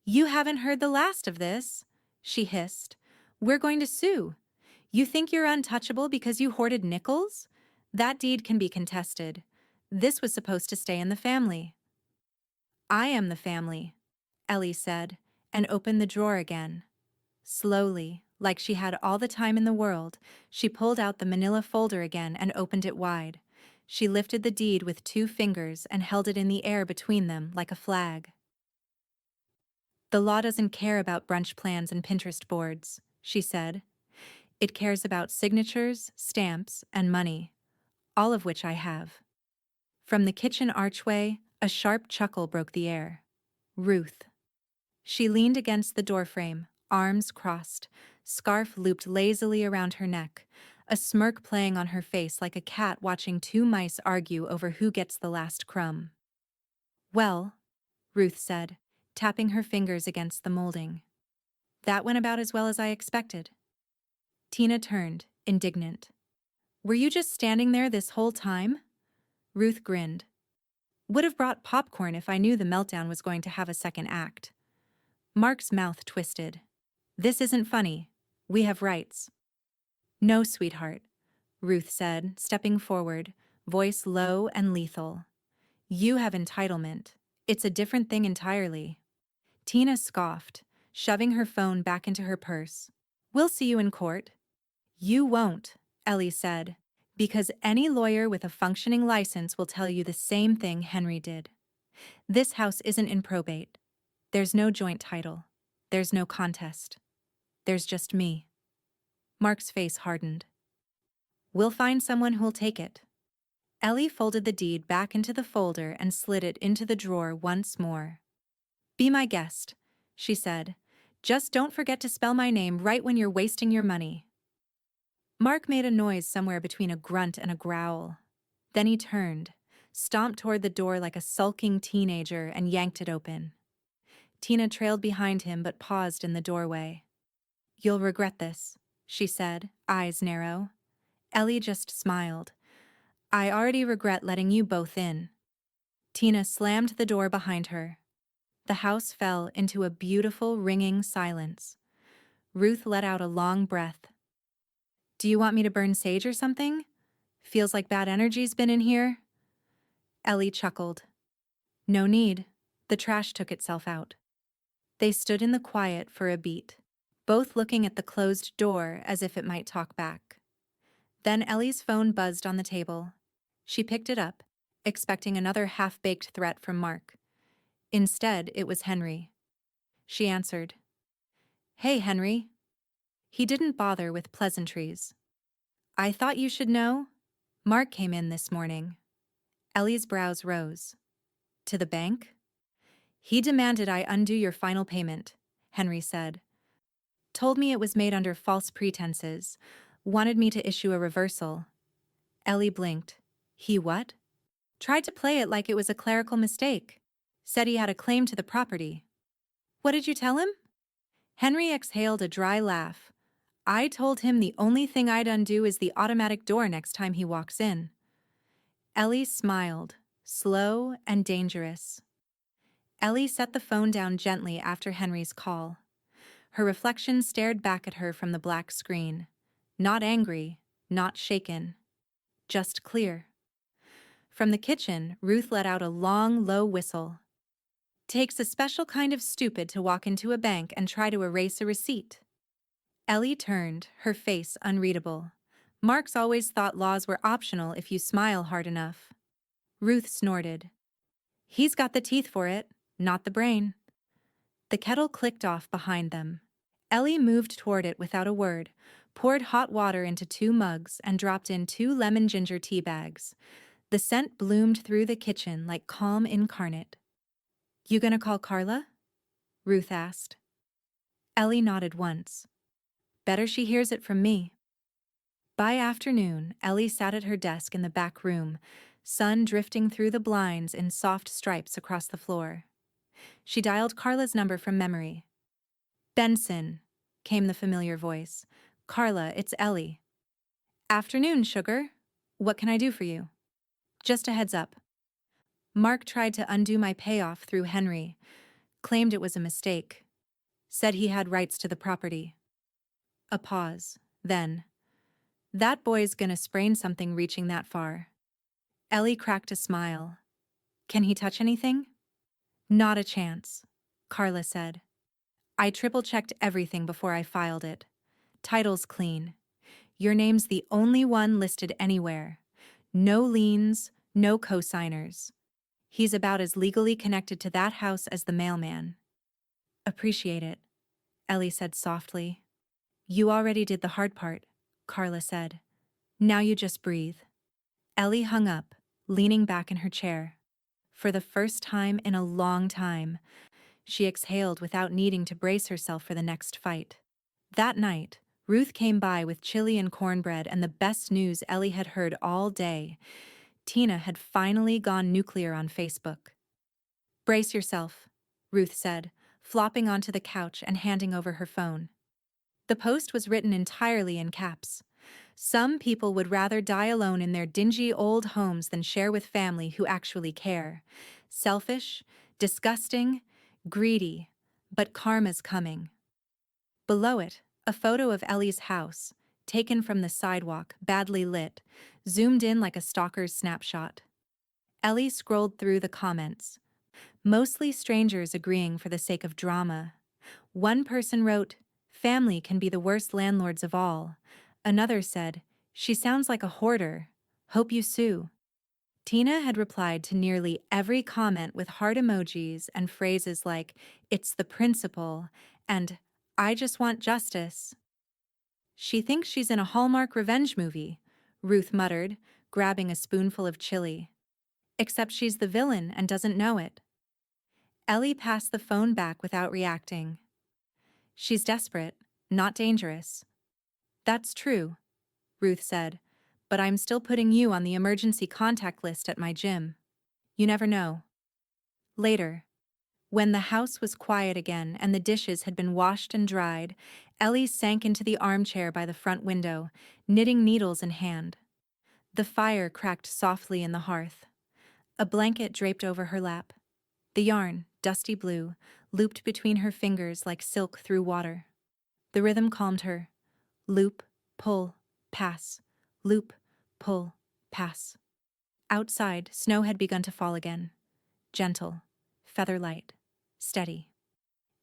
A: You haven't heard the last of this, she hissed. We're going to sue. You think you're untouchable because you hoarded nickels? That deed can be contested. This was supposed to stay in the family. I am the family, Ellie said, and opened the drawer again. Slowly, like she had all the time in the world, she pulled out the manila folder again and opened it wide. She lifted the deed with 2 fingers and held it in the air between them like a flag. The law doesn't care about brunch plans and Pinterest boards, she said. It cares about signatures, stamps, and money, all of which I have. From the kitchen archway, a sharp chuckle broke the air. Ruth. She leaned against the doorframe, arms crossed, scarf looped lazily around her neck, a smirk playing on her face like a cat watching 2 mice argue over who gets the last crumb. Well, Ruth said, tapping her fingers against the molding. That went about as well as I expected. Tina turned, indignant. Were you just standing there this whole time? Ruth grinned. Would have brought popcorn if I knew the meltdown was going to have a second act. Mark's mouth twisted. This isn't funny. We have rights. No, sweetheart, Ruth said, stepping forward, voice low and lethal. You have entitlement. It's a different thing entirely. Tina scoffed, shoving her phone back into her purse. We'll see you in court. You won't, Ellie said, because any lawyer with a functioning license will tell you the same thing Henry did. This house isn't in probate. There's no joint title. There's no contest. There's just me. Mark's face hardened. We'll find someone who'll take it. Ellie folded the deed back into the folder and slid it into the drawer once more. Be my guest, she said. Just don't forget to spell my name right when you're wasting your money. Mark made a noise somewhere between a grunt and a growl. Then he turned, stomped toward the door like a sulking teenager, and yanked it open. Tina trailed behind him but paused in the doorway. You'll regret this, she said, eyes narrow. Ellie just smiled. I already regret letting you both in. Tina slammed the door behind her. The house fell into a beautiful, ringing silence. Ruth let out a long breath. Do you want me to burn sage or something? Feels like bad energy's been in here. Ellie chuckled. No need. The trash took itself out. They stood in the quiet for a beat, both looking at the closed door as if it might talk back. Then Ellie's phone buzzed on the table. She picked it up, expecting another half-baked threat from Mark. Instead, it was Henry. She answered. Hey, Henry. He didn't bother with pleasantries. I thought you should know. Mark came in this morning. Ellie's brows rose. To the bank? He demanded I undo your final payment, Henry said. Told me it was made under false pretenses. Wanted me to issue a reversal. Ellie blinked. He what? Tried to play it like it was a clerical mistake. Said he had a claim to the property. What did you tell him? Henry exhaled a dry laugh. I told him the only thing I'd undo is the automatic door next time he walks in. Ellie smiled, slow and dangerous. Ellie set the phone down gently after Henry's call. Her reflection stared back at her from the black screen. Not angry, not shaken. just clear. From the kitchen, Ruth let out a long, low whistle. Takes a special kind of stupid to walk into a bank and try to erase a receipt. Ellie turned, her face unreadable. Mark's always thought laws were optional if you smile hard enough. Ruth snorted. He's got the teeth for it, not the brain. The kettle clicked off behind them. Ellie moved toward it without a word, poured hot water into 2 mugs, and dropped in 2 lemon ginger tea bags. The scent bloomed through the kitchen like calm incarnate. You gonna call Carla? Ruth asked. Ellie nodded once. Better she hears it from me. By afternoon, Ellie sat at her desk in the back room, sun drifting through the blinds in soft stripes across the floor. She dialed Carla's number from memory. Benson, came the familiar voice. Carla, it's Ellie. Afternoon, sugar. What can I do for you? Just a heads up. Mark tried to undo my payoff through Henry, claimed it was a mistake. Said he had rights to the property. A pause. Then, that boy's gonna sprain something reaching that far. Ellie cracked a smile. Can he touch anything? Not a chance, Carla said. I triple-checked everything before I filed it. Title's clean. Your name's the only one listed anywhere. No liens, no co-signers. He's about as legally connected to that house as the mailman. Appreciate it, Ellie said softly. You already did the hard part, Carla said. Now you just breathe. Ellie hung up, leaning back in her chair. For the first time in a long time, she exhaled without needing to brace herself for the next fight. That night, Ruth came by with chili and cornbread and the best news Ellie had heard all day. Tina had finally gone nuclear on Facebook. Brace yourself, Ruth said, flopping onto the couch and handing over her phone. The post was written entirely in caps. Some people would rather die alone in their dingy old homes than share with family who actually care. Selfish, disgusting, greedy, but karma's coming. Below it, a photo of Ellie's house, taken from the sidewalk, badly lit, zoomed in like a stalker's snapshot. Ellie scrolled through the comments, mostly strangers agreeing for the sake of drama. One person wrote, "Family can be the worst landlords of all." Another said, "She sounds like a hoarder. Hope you sue." Tina had replied to nearly every comment with heart emojis and phrases like, "It's the principle," and "I just want justice." She thinks she's in a Hallmark revenge movie, Ruth muttered, grabbing a spoonful of chili. Except she's the villain and doesn't know it. Ellie passed the phone back without reacting. She's desperate, not dangerous. That's true, Ruth said, but I'm still putting you on the emergency contact list at my gym. You never know. Later, when the house was quiet again and the dishes had been washed and dried, Ellie sank into the armchair by the front window, knitting needles in hand. The fire cracked softly in the hearth. A blanket draped over her lap. The yarn, dusty blue, looped between her fingers like silk through water. The rhythm calmed her. Loop, pull, pass. Loop, pull, pass. Outside, snow had begun to fall again. Gentle, feather light, steady.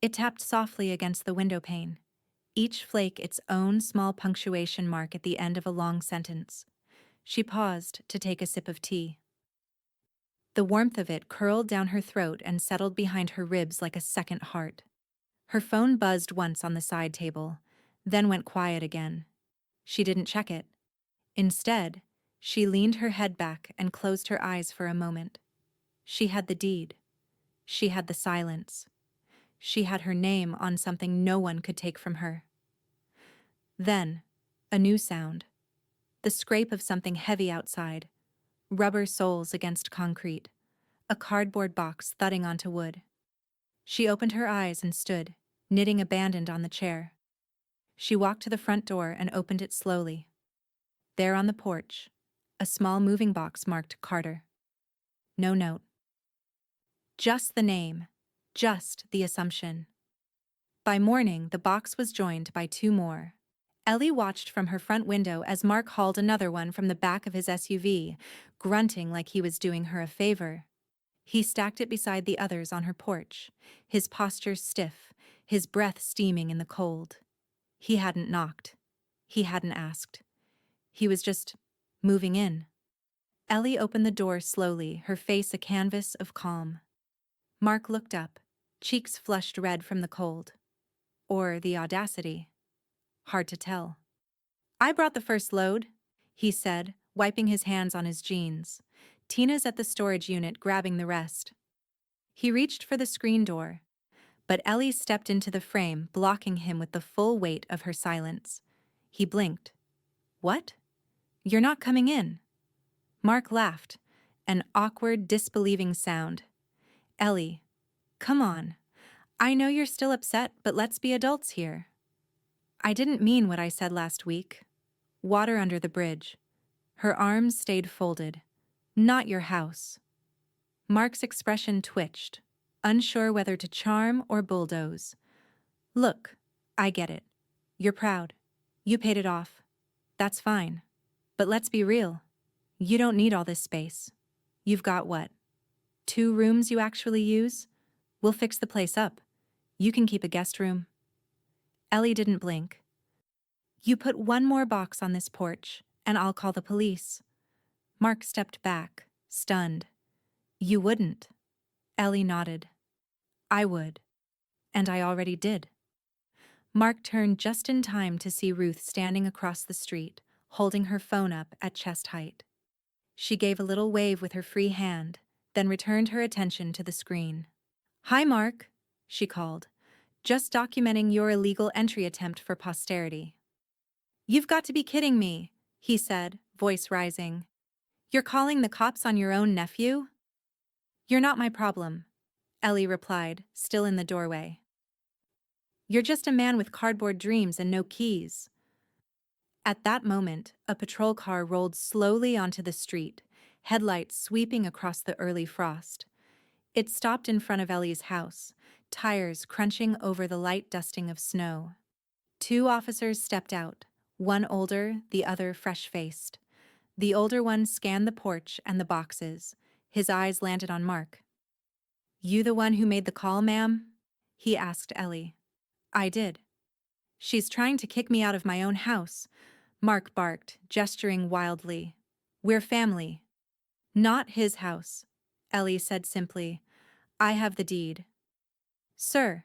A: It tapped softly against the window pane, each flake its own small punctuation mark at the end of a long sentence. She paused to take a sip of tea. The warmth of it curled down her throat and settled behind her ribs like a second heart. Her phone buzzed once on the side table, then went quiet again. She didn't check it. Instead, she leaned her head back and closed her eyes for a moment. She had the deed. She had the silence. She had her name on something no one could take from her. Then, a new sound. The scrape of something heavy outside. Rubber soles against concrete. A cardboard box thudding onto wood. She opened her eyes and stood, knitting abandoned on the chair. She walked to the front door and opened it slowly. There on the porch, a small moving box marked Carter. No note. Just the name, just the assumption. By morning, the box was joined by 2 more. Ellie watched from her front window as Mark hauled another one from the back of his SUV, grunting like he was doing her a favor. He stacked it beside the others on her porch, his posture stiff, his breath steaming in the cold. He hadn't knocked. He hadn't asked. He was just moving in. Ellie opened the door slowly, her face a canvas of calm. Mark looked up, cheeks flushed red from the cold. Or the audacity. Hard to tell. "I brought the first load," he said, wiping his hands on his jeans. "Tina's at the storage unit grabbing the rest." He reached for the screen door, but Ellie stepped into the frame, blocking him with the full weight of her silence. He blinked. "What? You're not coming in?" Mark laughed, an awkward, disbelieving sound. "Ellie, come on. I know you're still upset, but let's be adults here." "I didn't mean what I said last week." Water under the bridge. Her arms stayed folded. "Not your house." Mark's expression twitched, unsure whether to charm or bulldoze. "Look, I get it. You're proud. You paid it off. That's fine. But let's be real. You don't need all this space. You've got what? 2 rooms you actually use? We'll fix the place up. You can keep a guest room." Ellie didn't blink. "You put one more box on this porch, and I'll call the police." Mark stepped back, stunned. "You wouldn't." Ellie nodded. "I would. And I already did." Mark turned just in time to see Ruth standing across the street, holding her phone up at chest height. She gave a little wave with her free hand, then returned her attention to the screen. "Hi, Mark," she called. "Just documenting your illegal entry attempt for posterity." "You've got to be kidding me," he said, voice rising. "You're calling the cops on your own nephew?" "You're not my problem," Ellie replied, still in the doorway. "You're just a man with cardboard dreams and no keys." At that moment, a patrol car rolled slowly onto the street, headlights sweeping across the early frost. It stopped in front of Ellie's house, tires crunching over the light dusting of snow. 2 officers stepped out, one older, the other fresh-faced. The older one scanned the porch and the boxes. His eyes landed on Mark. "You the one who made the call, ma'am?" he asked Ellie. "I did." "She's trying to kick me out of my own house," Mark barked, gesturing wildly. "We're family." "Not his house," Ellie said simply. "I have the deed." "Sir,"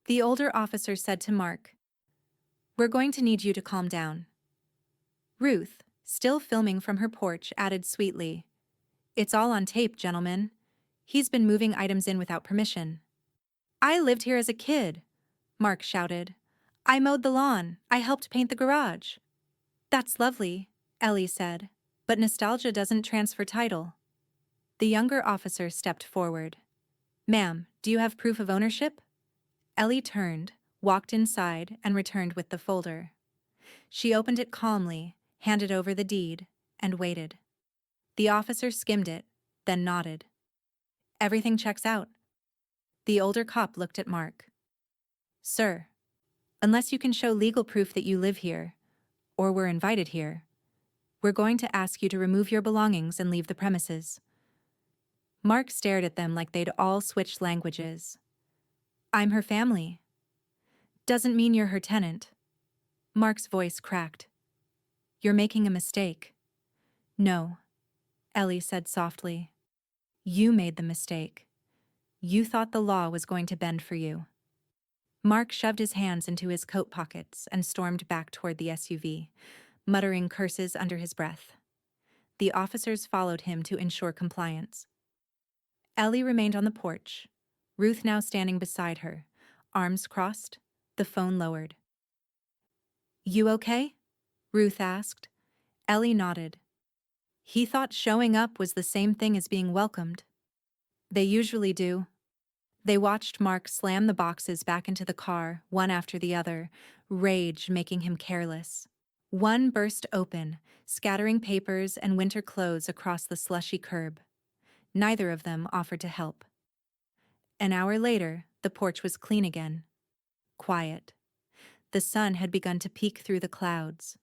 A: the older officer said to Mark, "we're going to need you to calm down." Ruth, still filming from her porch, added sweetly, "It's all on tape, gentlemen. He's been moving items in without permission." "I lived here as a kid," Mark shouted. "I mowed the lawn. I helped paint the garage." "That's lovely," Ellie said, "but nostalgia doesn't transfer title." The younger officer stepped forward. "Ma'am, do you have proof of ownership?" Ellie turned, walked inside, and returned with the folder. She opened it calmly, handed over the deed, and waited. The officer skimmed it, then nodded. "Everything checks out." The older cop looked at Mark. "Sir, unless you can show legal proof that you live here, or were invited here, we're going to ask you to remove your belongings and leave the premises." Mark stared at them like they'd all switched languages. "I'm her family." "Doesn't mean you're her tenant." Mark's voice cracked. "You're making a mistake." "No," Ellie said softly. "You made the mistake. You thought the law was going to bend for you." Mark shoved his hands into his coat pockets and stormed back toward the SUV, muttering curses under his breath. The officers followed him to ensure compliance. Ellie remained on the porch, Ruth now standing beside her, arms crossed, the phone lowered. "You okay?" Ruth asked. Ellie nodded. He thought showing up was the same thing as being welcomed. "They usually do." They watched Mark slam the boxes back into the car, one after the other, rage making him careless. One burst open, scattering papers and winter clothes across the slushy curb. Neither of them offered to help. An hour later, the porch was clean again. Quiet. The sun had begun to peek through the clouds.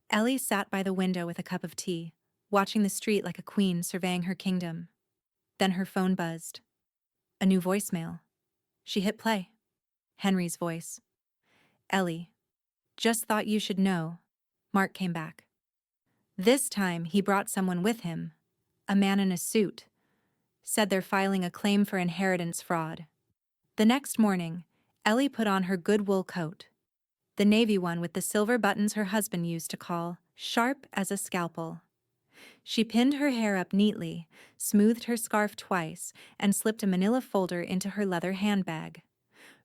A: Ellie sat by the window with a cup of tea, watching the street like a queen surveying her kingdom. Then her phone buzzed. A new voicemail. She hit play. Henry's voice. Ellie. Just thought you should know. Mark came back. This time he brought someone with him. A man in a suit. Said they're filing a claim for inheritance fraud. The next morning, Ellie put on her good wool coat. The navy one with the silver buttons her husband used to call sharp as a scalpel. She pinned her hair up neatly, smoothed her scarf twice, and slipped a manila folder into her leather handbag.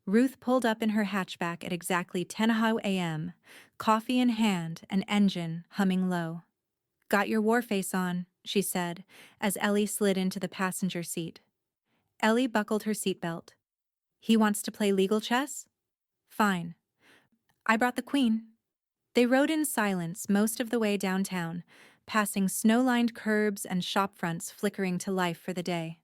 A: Ruth pulled up in her hatchback at exactly 10 a.m., coffee in hand and engine humming low. Got your war face on, she said, as Ellie slid into the passenger seat. Ellie buckled her seatbelt. He wants to play legal chess? Fine. I brought the queen. They rode in silence most of the way downtown, passing snow-lined curbs and shop fronts flickering to life for the day.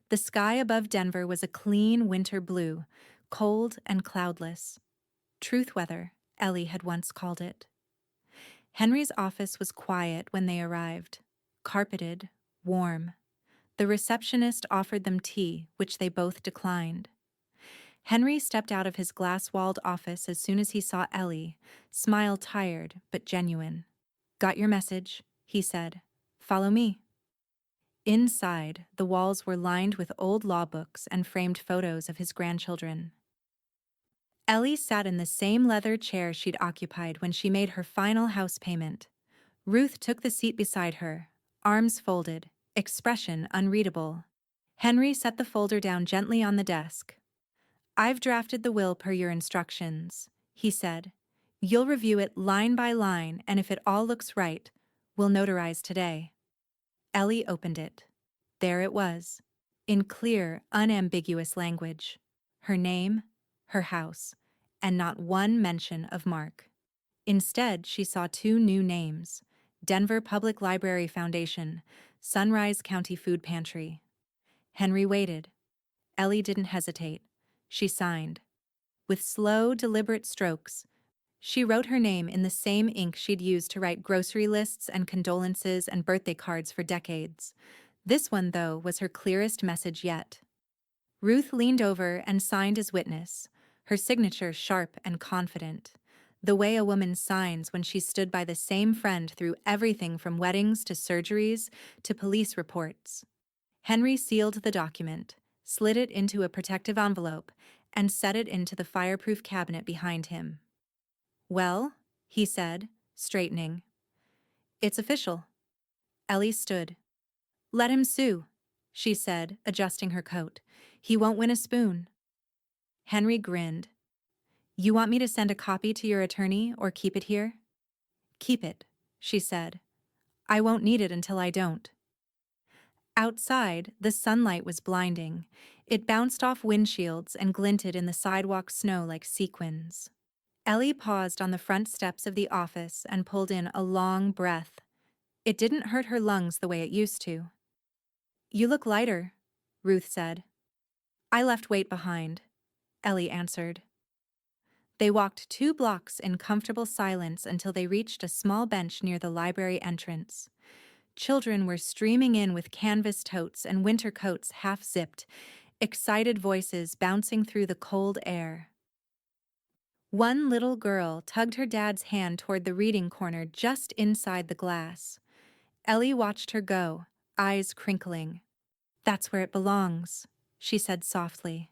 A: The sky above Denver was a clean winter blue, cold and cloudless. Truth weather, Ellie had once called it. Henry's office was quiet when they arrived, carpeted, warm. The receptionist offered them tea, which they both declined. Henry stepped out of his glass-walled office as soon as he saw Ellie, smile tired but genuine. Got your message, he said. Follow me. Inside, the walls were lined with old law books and framed photos of his grandchildren. Ellie sat in the same leather chair she'd occupied when she made her final house payment. Ruth took the seat beside her, arms folded, expression unreadable. Henry set the folder down gently on the desk. I've drafted the will per your instructions, he said. You'll review it line by line, and if it all looks right, we'll notarize today. Ellie opened it. There it was, in clear, unambiguous language. Her name, her house, and not one mention of Mark. Instead, she saw two new names: Denver Public Library Foundation, Sunrise County Food Pantry. Henry waited. Ellie didn't hesitate. She signed. With slow, deliberate strokes, she wrote her name in the same ink she'd used to write grocery lists and condolences and birthday cards for decades. This one, though, was her clearest message yet. Ruth leaned over and signed as witness, her signature sharp and confident, the way a woman signs when she stood by the same friend through everything from weddings to surgeries to police reports. Henry sealed the document, slid it into a protective envelope, and set it into the fireproof cabinet behind him. Well, he said, straightening. It's official. Ellie stood. Let him sue, she said, adjusting her coat. He won't win a spoon. Henry grinned. You want me to send a copy to your attorney or keep it here? Keep it, she said. I won't need it until I don't. Outside, the sunlight was blinding. It bounced off windshields and glinted in the sidewalk snow like sequins. Ellie paused on the front steps of the office and pulled in a long breath. It didn't hurt her lungs the way it used to. You look lighter, Ruth said. I left weight behind, Ellie answered. They walked 2 blocks in comfortable silence until they reached a small bench near the library entrance. Children were streaming in with canvas totes and winter coats half-zipped, excited voices bouncing through the cold air. One little girl tugged her dad's hand toward the reading corner just inside the glass. Ellie watched her go, eyes crinkling. That's where it belongs, she said softly.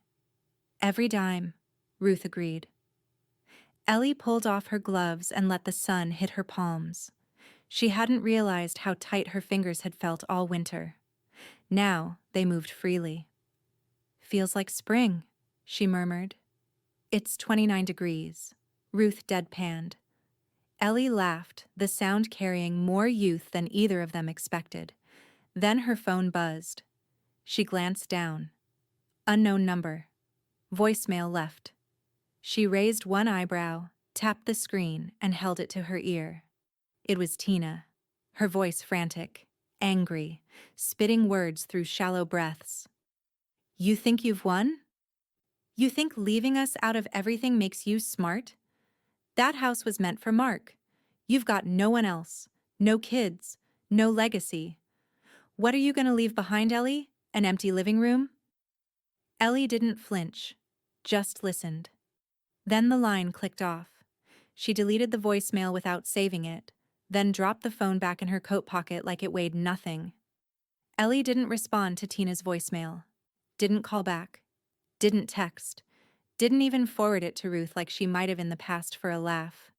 A: Every dime, Ruth agreed. Ellie pulled off her gloves and let the sun hit her palms. She hadn't realized how tight her fingers had felt all winter. Now they moved freely. Feels like spring, she murmured. It's 29 degrees, Ruth deadpanned. Ellie laughed, the sound carrying more youth than either of them expected. Then her phone buzzed. She glanced down. Unknown number. Voicemail left. She raised one eyebrow, tapped the screen, and held it to her ear. It was Tina, her voice frantic, angry, spitting words through shallow breaths. You think you've won? You think leaving us out of everything makes you smart? That house was meant for Mark. You've got no one else, no kids, no legacy. What are you going to leave behind, Ellie? An empty living room? Ellie didn't flinch, just listened. Then the line clicked off. She deleted the voicemail without saving it, then dropped the phone back in her coat pocket like it weighed nothing. Ellie didn't respond to Tina's voicemail, didn't call back, didn't text, didn't even forward it to Ruth like she might have in the past for a laugh.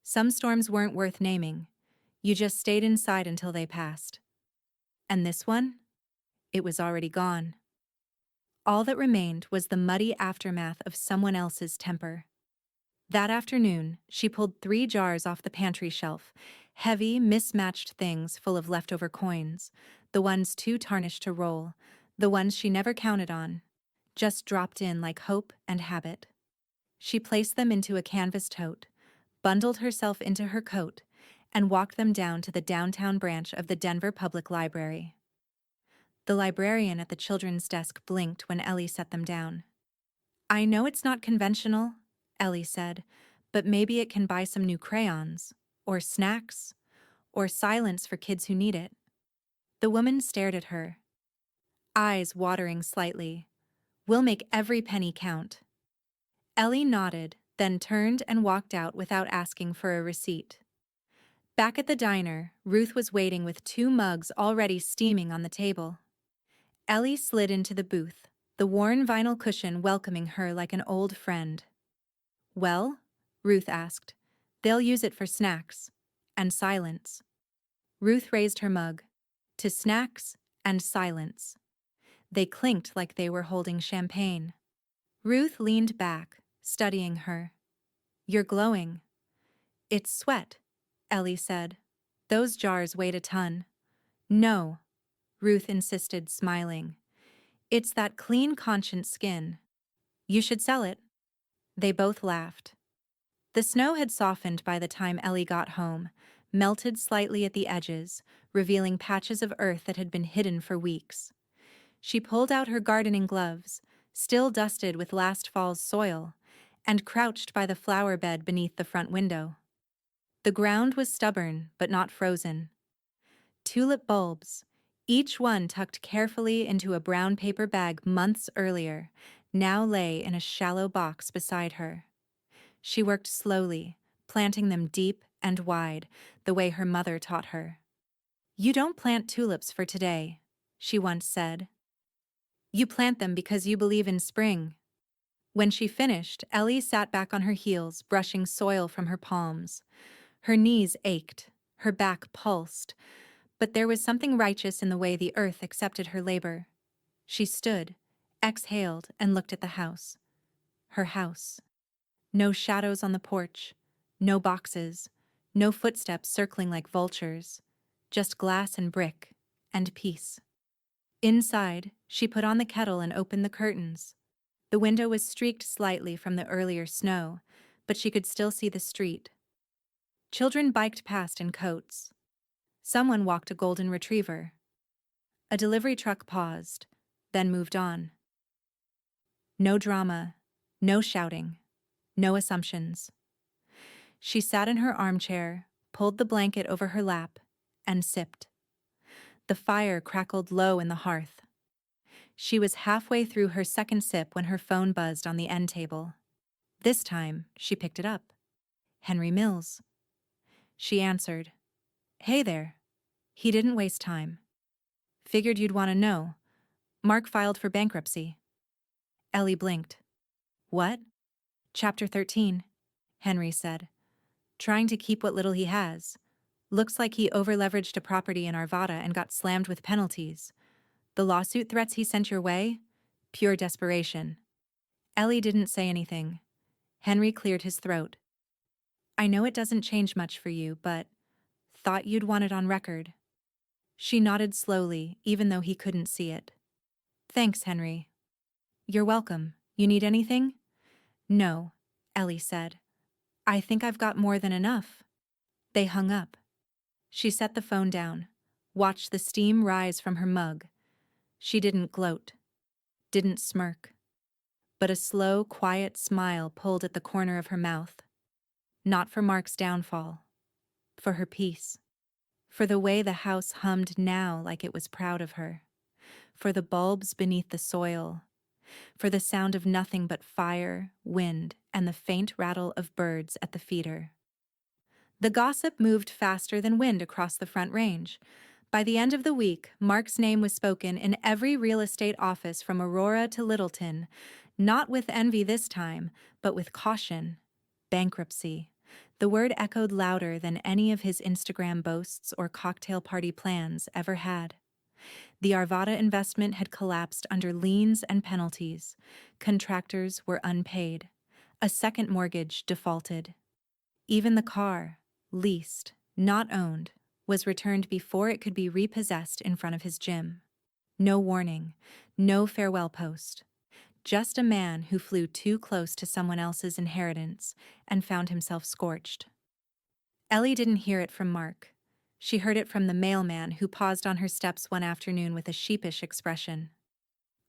A: Some storms weren't worth naming. You just stayed inside until they passed. And this one? It was already gone. All that remained was the muddy aftermath of someone else's temper. That afternoon, she pulled 3 jars off the pantry shelf, heavy, mismatched things full of leftover coins, the ones too tarnished to roll, the ones she never counted on, just dropped in like hope and habit. She placed them into a canvas tote, bundled herself into her coat, and walked them down to the downtown branch of the Denver Public Library. The librarian at the children's desk blinked when Ellie set them down. "I know it's not conventional," Ellie said, "but maybe it can buy some new crayons, or snacks, or silence for kids who need it." The woman stared at her, eyes watering slightly. "We'll make every penny count." Ellie nodded, then turned and walked out without asking for a receipt. Back at the diner, Ruth was waiting with 2 mugs already steaming on the table. Ellie slid into the booth, the worn vinyl cushion welcoming her like an old friend. "Well?" Ruth asked. "They'll use it for snacks. And silence." Ruth raised her mug. "To snacks and silence." They clinked like they were holding champagne. Ruth leaned back, studying her. "You're glowing." "It's sweat," Ellie said. "Those jars weighed a ton." "No," Ruth insisted, smiling. "It's that clean conscience skin. You should sell it." They both laughed. The snow had softened by the time Ellie got home, melted slightly at the edges, revealing patches of earth that had been hidden for weeks. She pulled out her gardening gloves, still dusted with last fall's soil, and crouched by the flower bed beneath the front window. The ground was stubborn, but not frozen. Tulip bulbs, each one tucked carefully into a brown paper bag months earlier, now lay in a shallow box beside her. She worked slowly, planting them deep and wide, the way her mother taught her. "You don't plant tulips for today," she once said. "You plant them because you believe in spring." When she finished, Ellie sat back on her heels, brushing soil from her palms. Her knees ached, her back pulsed, but there was something righteous in the way the earth accepted her labor. She stood, exhaled, and looked at the house. Her house. No shadows on the porch, no boxes, no footsteps circling like vultures, just glass and brick, and peace. Inside, she put on the kettle and opened the curtains. The window was streaked slightly from the earlier snow, but she could still see the street. Children biked past in coats. Someone walked a golden retriever. A delivery truck paused, then moved on. No drama, no shouting, no assumptions. She sat in her armchair, pulled the blanket over her lap, and sipped. The fire crackled low in the hearth. She was halfway through her second sip when her phone buzzed on the end table. This time, she picked it up. "Henry Mills." She answered. "Hey there." He didn't waste time. "Figured you'd want to know. Mark filed for bankruptcy." Ellie blinked. "What?" "Chapter 13, Henry said. "Trying to keep what little he has. Looks like he overleveraged a property in Arvada and got slammed with penalties. The lawsuit threats he sent your way? Pure desperation." Ellie didn't say anything. Henry cleared his throat. "I know it doesn't change much for you, but thought you'd want it on record." She nodded slowly, even though he couldn't see it. "Thanks, Henry." "You're welcome. You need anything?" "No," Ellie said. "I think I've got more than enough." They hung up. She set the phone down, watched the steam rise from her mug. She didn't gloat, didn't smirk, but a slow, quiet smile pulled at the corner of her mouth. Not for Mark's downfall, for her peace. For the way the house hummed now like it was proud of her. For the bulbs beneath the soil. For the sound of nothing but fire, wind, and the faint rattle of birds at the feeder. The gossip moved faster than wind across the Front Range. By the end of the week, Mark's name was spoken in every real estate office from Aurora to Littleton, not with envy this time, but with caution. Bankruptcy. The word echoed louder than any of his Instagram boasts or cocktail party plans ever had. The Arvada investment had collapsed under liens and penalties. Contractors were unpaid. A second mortgage defaulted. Even the car, leased, not owned, was returned before it could be repossessed in front of his gym. No warning, no farewell post. Just a man who flew too close to someone else's inheritance and found himself scorched. Ellie didn't hear it from Mark. She heard it from the mailman who paused on her steps one afternoon with a sheepish expression.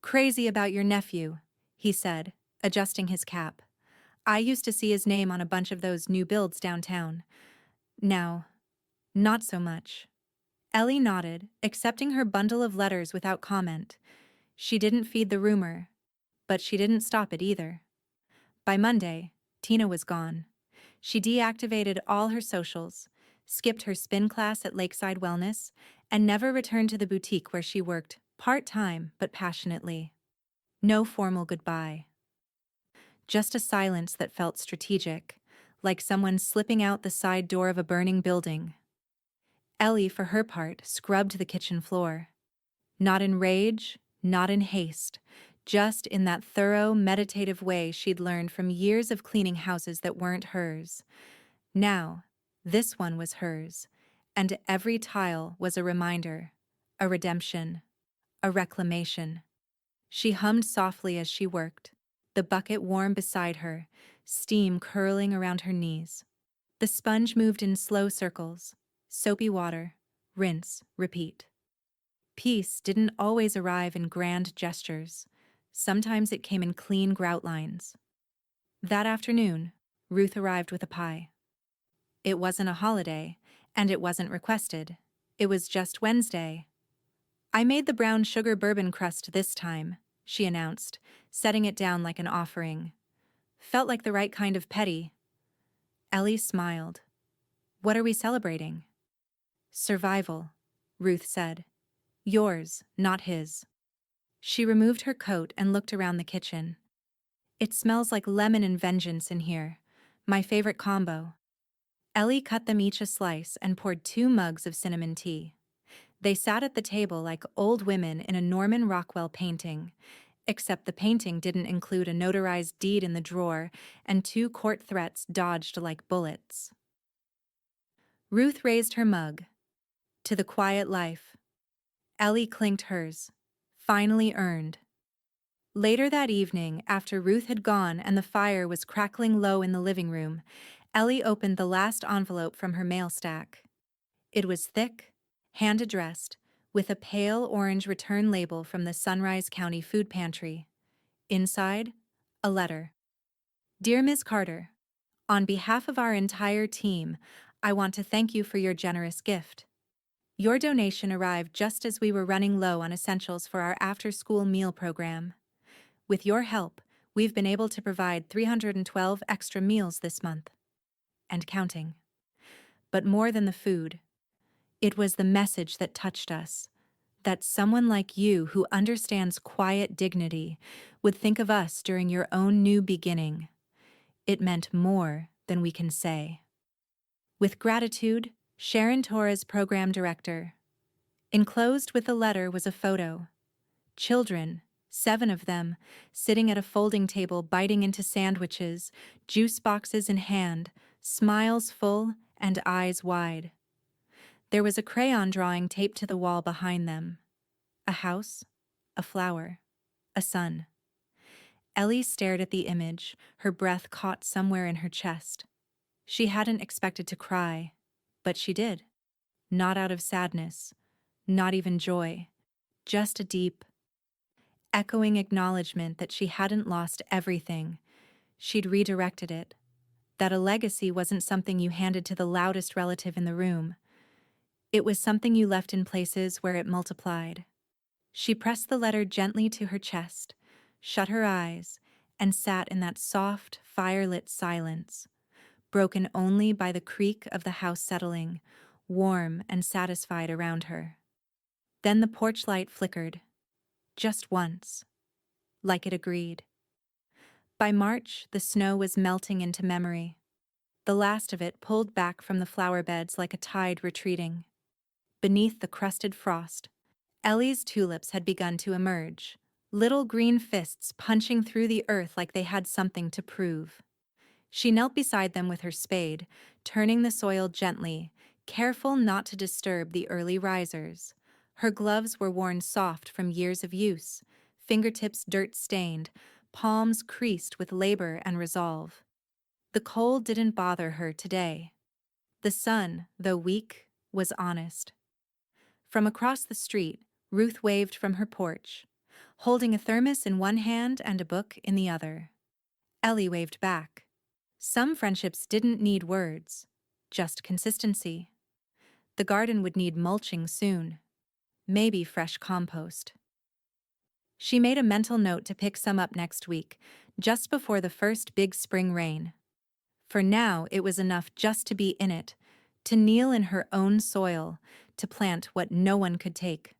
A: "Crazy about your nephew," he said, adjusting his cap. "I used to see his name on a bunch of those new builds downtown. Now, not so much." Ellie nodded, accepting her bundle of letters without comment. She didn't feed the rumor, but she didn't stop it either. By Monday, Tina was gone. She deactivated all her socials, skipped her spin class at Lakeside Wellness, and never returned to the boutique where she worked, part-time but passionately. No formal goodbye. Just a silence that felt strategic, like someone slipping out the side door of a burning building. Ellie, for her part, scrubbed the kitchen floor. Not in rage, not in haste, just in that thorough, meditative way she'd learned from years of cleaning houses that weren't hers. Now, this one was hers, and every tile was a reminder, a redemption, a reclamation. She hummed softly as she worked, the bucket warm beside her, steam curling around her knees. The sponge moved in slow circles, soapy water, rinse, repeat. Peace didn't always arrive in grand gestures. Sometimes it came in clean grout lines. That afternoon, Ruth arrived with a pie. It wasn't a holiday, and it wasn't requested. It was just Wednesday. "I made the brown sugar bourbon crust this time," she announced, setting it down like an offering. "Felt like the right kind of petty." Ellie smiled. "What are we celebrating?" "Survival," Ruth said. "Yours, not his." She removed her coat and looked around the kitchen. "It smells like lemon and vengeance in here. My favorite combo." Ellie cut them each a slice and poured 2 mugs of cinnamon tea. They sat at the table like old women in a Norman Rockwell painting, except the painting didn't include a notarized deed in the drawer and 2 court threats dodged like bullets. Ruth raised her mug. "To the quiet life." Ellie clinked hers. Finally earned. Later that evening, after Ruth had gone and the fire was crackling low in the living room, Ellie opened the last envelope from her mail stack. It was thick, hand-addressed, with a pale orange return label from the Sunrise County Food Pantry. Inside, a letter. "Dear Ms. Carter, on behalf of our entire team, I want to thank you for your generous gift. Your donation arrived just as we were running low on essentials for our after-school meal program. With your help, we've been able to provide 312 extra meals this month. And counting. But more than the food, it was the message that touched us. That someone like you who understands quiet dignity would think of us during your own new beginning. It meant more than we can say. With gratitude, Sharon Torres, Program Director." Enclosed with the letter was a photo. Children, 7 of them, sitting at a folding table biting into sandwiches, juice boxes in hand, smiles full and eyes wide. There was a crayon drawing taped to the wall behind them. A house, a flower, a sun. Ellie stared at the image, her breath caught somewhere in her chest. She hadn't expected to cry, but she did. Not out of sadness, not even joy, just a deep, echoing acknowledgement that she hadn't lost everything. She'd redirected it, that a legacy wasn't something you handed to the loudest relative in the room. It was something you left in places where it multiplied. She pressed the letter gently to her chest, shut her eyes, and sat in that soft, fire-lit silence, broken only by the creak of the house settling, warm and satisfied around her. Then the porch light flickered, just once, like it agreed. By March, the snow was melting into memory, the last of it pulled back from the flower beds like a tide retreating. Beneath the crusted frost, Ellie's tulips had begun to emerge, little green fists punching through the earth like they had something to prove. She knelt beside them with her spade, turning the soil gently, careful not to disturb the early risers. Her gloves were worn soft from years of use, fingertips dirt-stained, palms creased with labor and resolve. The cold didn't bother her today. The sun, though weak, was honest. From across the street, Ruth waved from her porch, holding a thermos in one hand and a book in the other. Ellie waved back. Some friendships didn't need words, just consistency. The garden would need mulching soon, maybe fresh compost. She made a mental note to pick some up next week, just before the first big spring rain. For now, it was enough just to be in it, to kneel in her own soil, to plant what no one could take.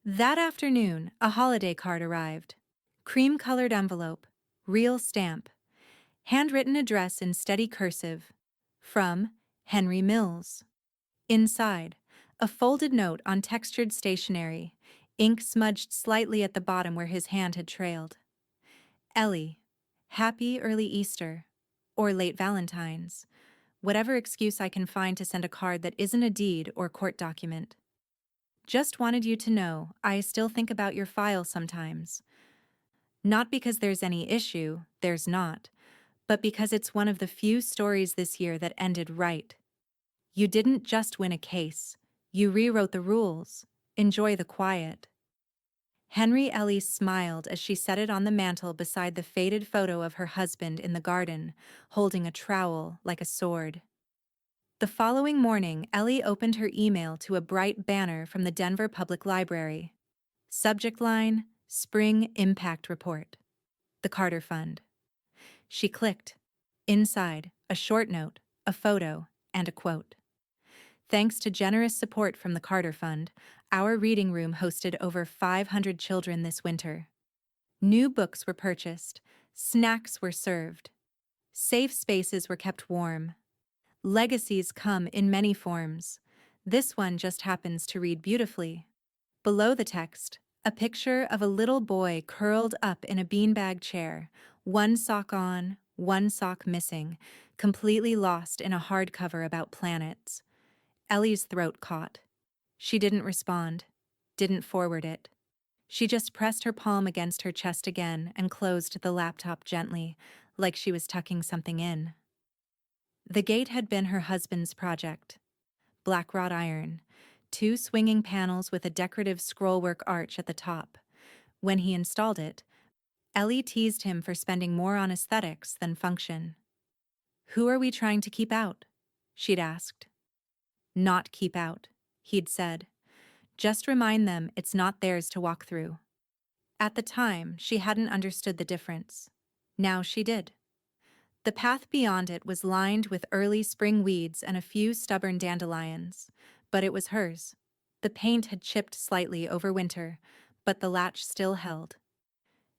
A: That afternoon, a holiday card arrived. Cream-colored envelope, real stamp, handwritten address in steady cursive. From Henry Mills. Inside, a folded note on textured stationery, ink smudged slightly at the bottom where his hand had trailed. Ellie, happy early Easter. Or late Valentine's. Whatever excuse I can find to send a card that isn't a deed or court document. Just wanted you to know I still think about your file sometimes. Not because there's any issue, there's not, but because it's one of the few stories this year that ended right. You didn't just win a case, you rewrote the rules. Enjoy the quiet. Henry Ellie smiled as she set it on the mantel beside the faded photo of her husband in the garden, holding a trowel like a sword. The following morning, Ellie opened her email to a bright banner from the Denver Public Library. Subject line, Spring Impact Report. The Carter Fund. She clicked. Inside, a short note, a photo, and a quote. Thanks to generous support from the Carter Fund, our reading room hosted over 500 children this winter. New books were purchased, snacks were served, safe spaces were kept warm. Legacies come in many forms. This one just happens to read beautifully. Below the text, a picture of a little boy curled up in a beanbag chair, one sock on, one sock missing, completely lost in a hardcover about planets. Ellie's throat caught. She didn't respond, didn't forward it. She just pressed her palm against her chest again and closed the laptop gently, like she was tucking something in. The gate had been her husband's project. Black wrought iron, 2 swinging panels with a decorative scrollwork arch at the top. When he installed it, Ellie teased him for spending more on aesthetics than function. "Who are we trying to keep out?" she'd asked. "Not keep out," he'd said. "Just remind them it's not theirs to walk through." At the time, she hadn't understood the difference. Now she did. The path beyond it was lined with early spring weeds and a few stubborn dandelions, but it was hers. The paint had chipped slightly over winter, but the latch still held.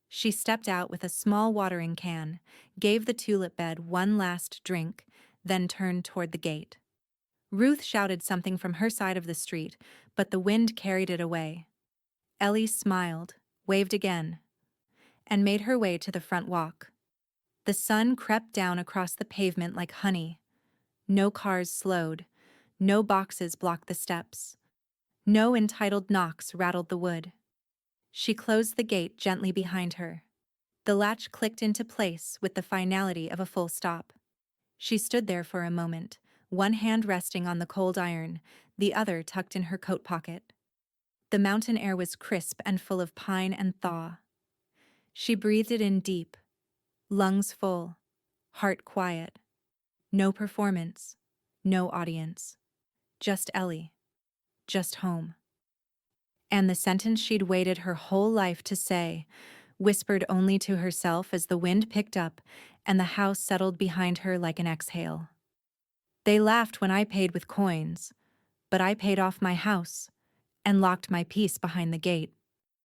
A: She stepped out with a small watering can, gave the tulip bed one last drink, then turned toward the gate. Ruth shouted something from her side of the street, but the wind carried it away. Ellie smiled, waved again, and made her way to the front walk. The sun crept down across the pavement like honey. No cars slowed. No boxes blocked the steps. No entitled knocks rattled the wood. She closed the gate gently behind her. The latch clicked into place with the finality of a full stop. She stood there for a moment, one hand resting on the cold iron, the other tucked in her coat pocket. The mountain air was crisp and full of pine and thaw. She breathed it in deep, lungs full, heart quiet. No performance, no audience. Just Ellie, just home. And the sentence she'd waited her whole life to say, whispered only to herself as the wind picked up and the house settled behind her like an exhale. They laughed when I paid with coins, but I paid off my house and locked my peace behind the gate.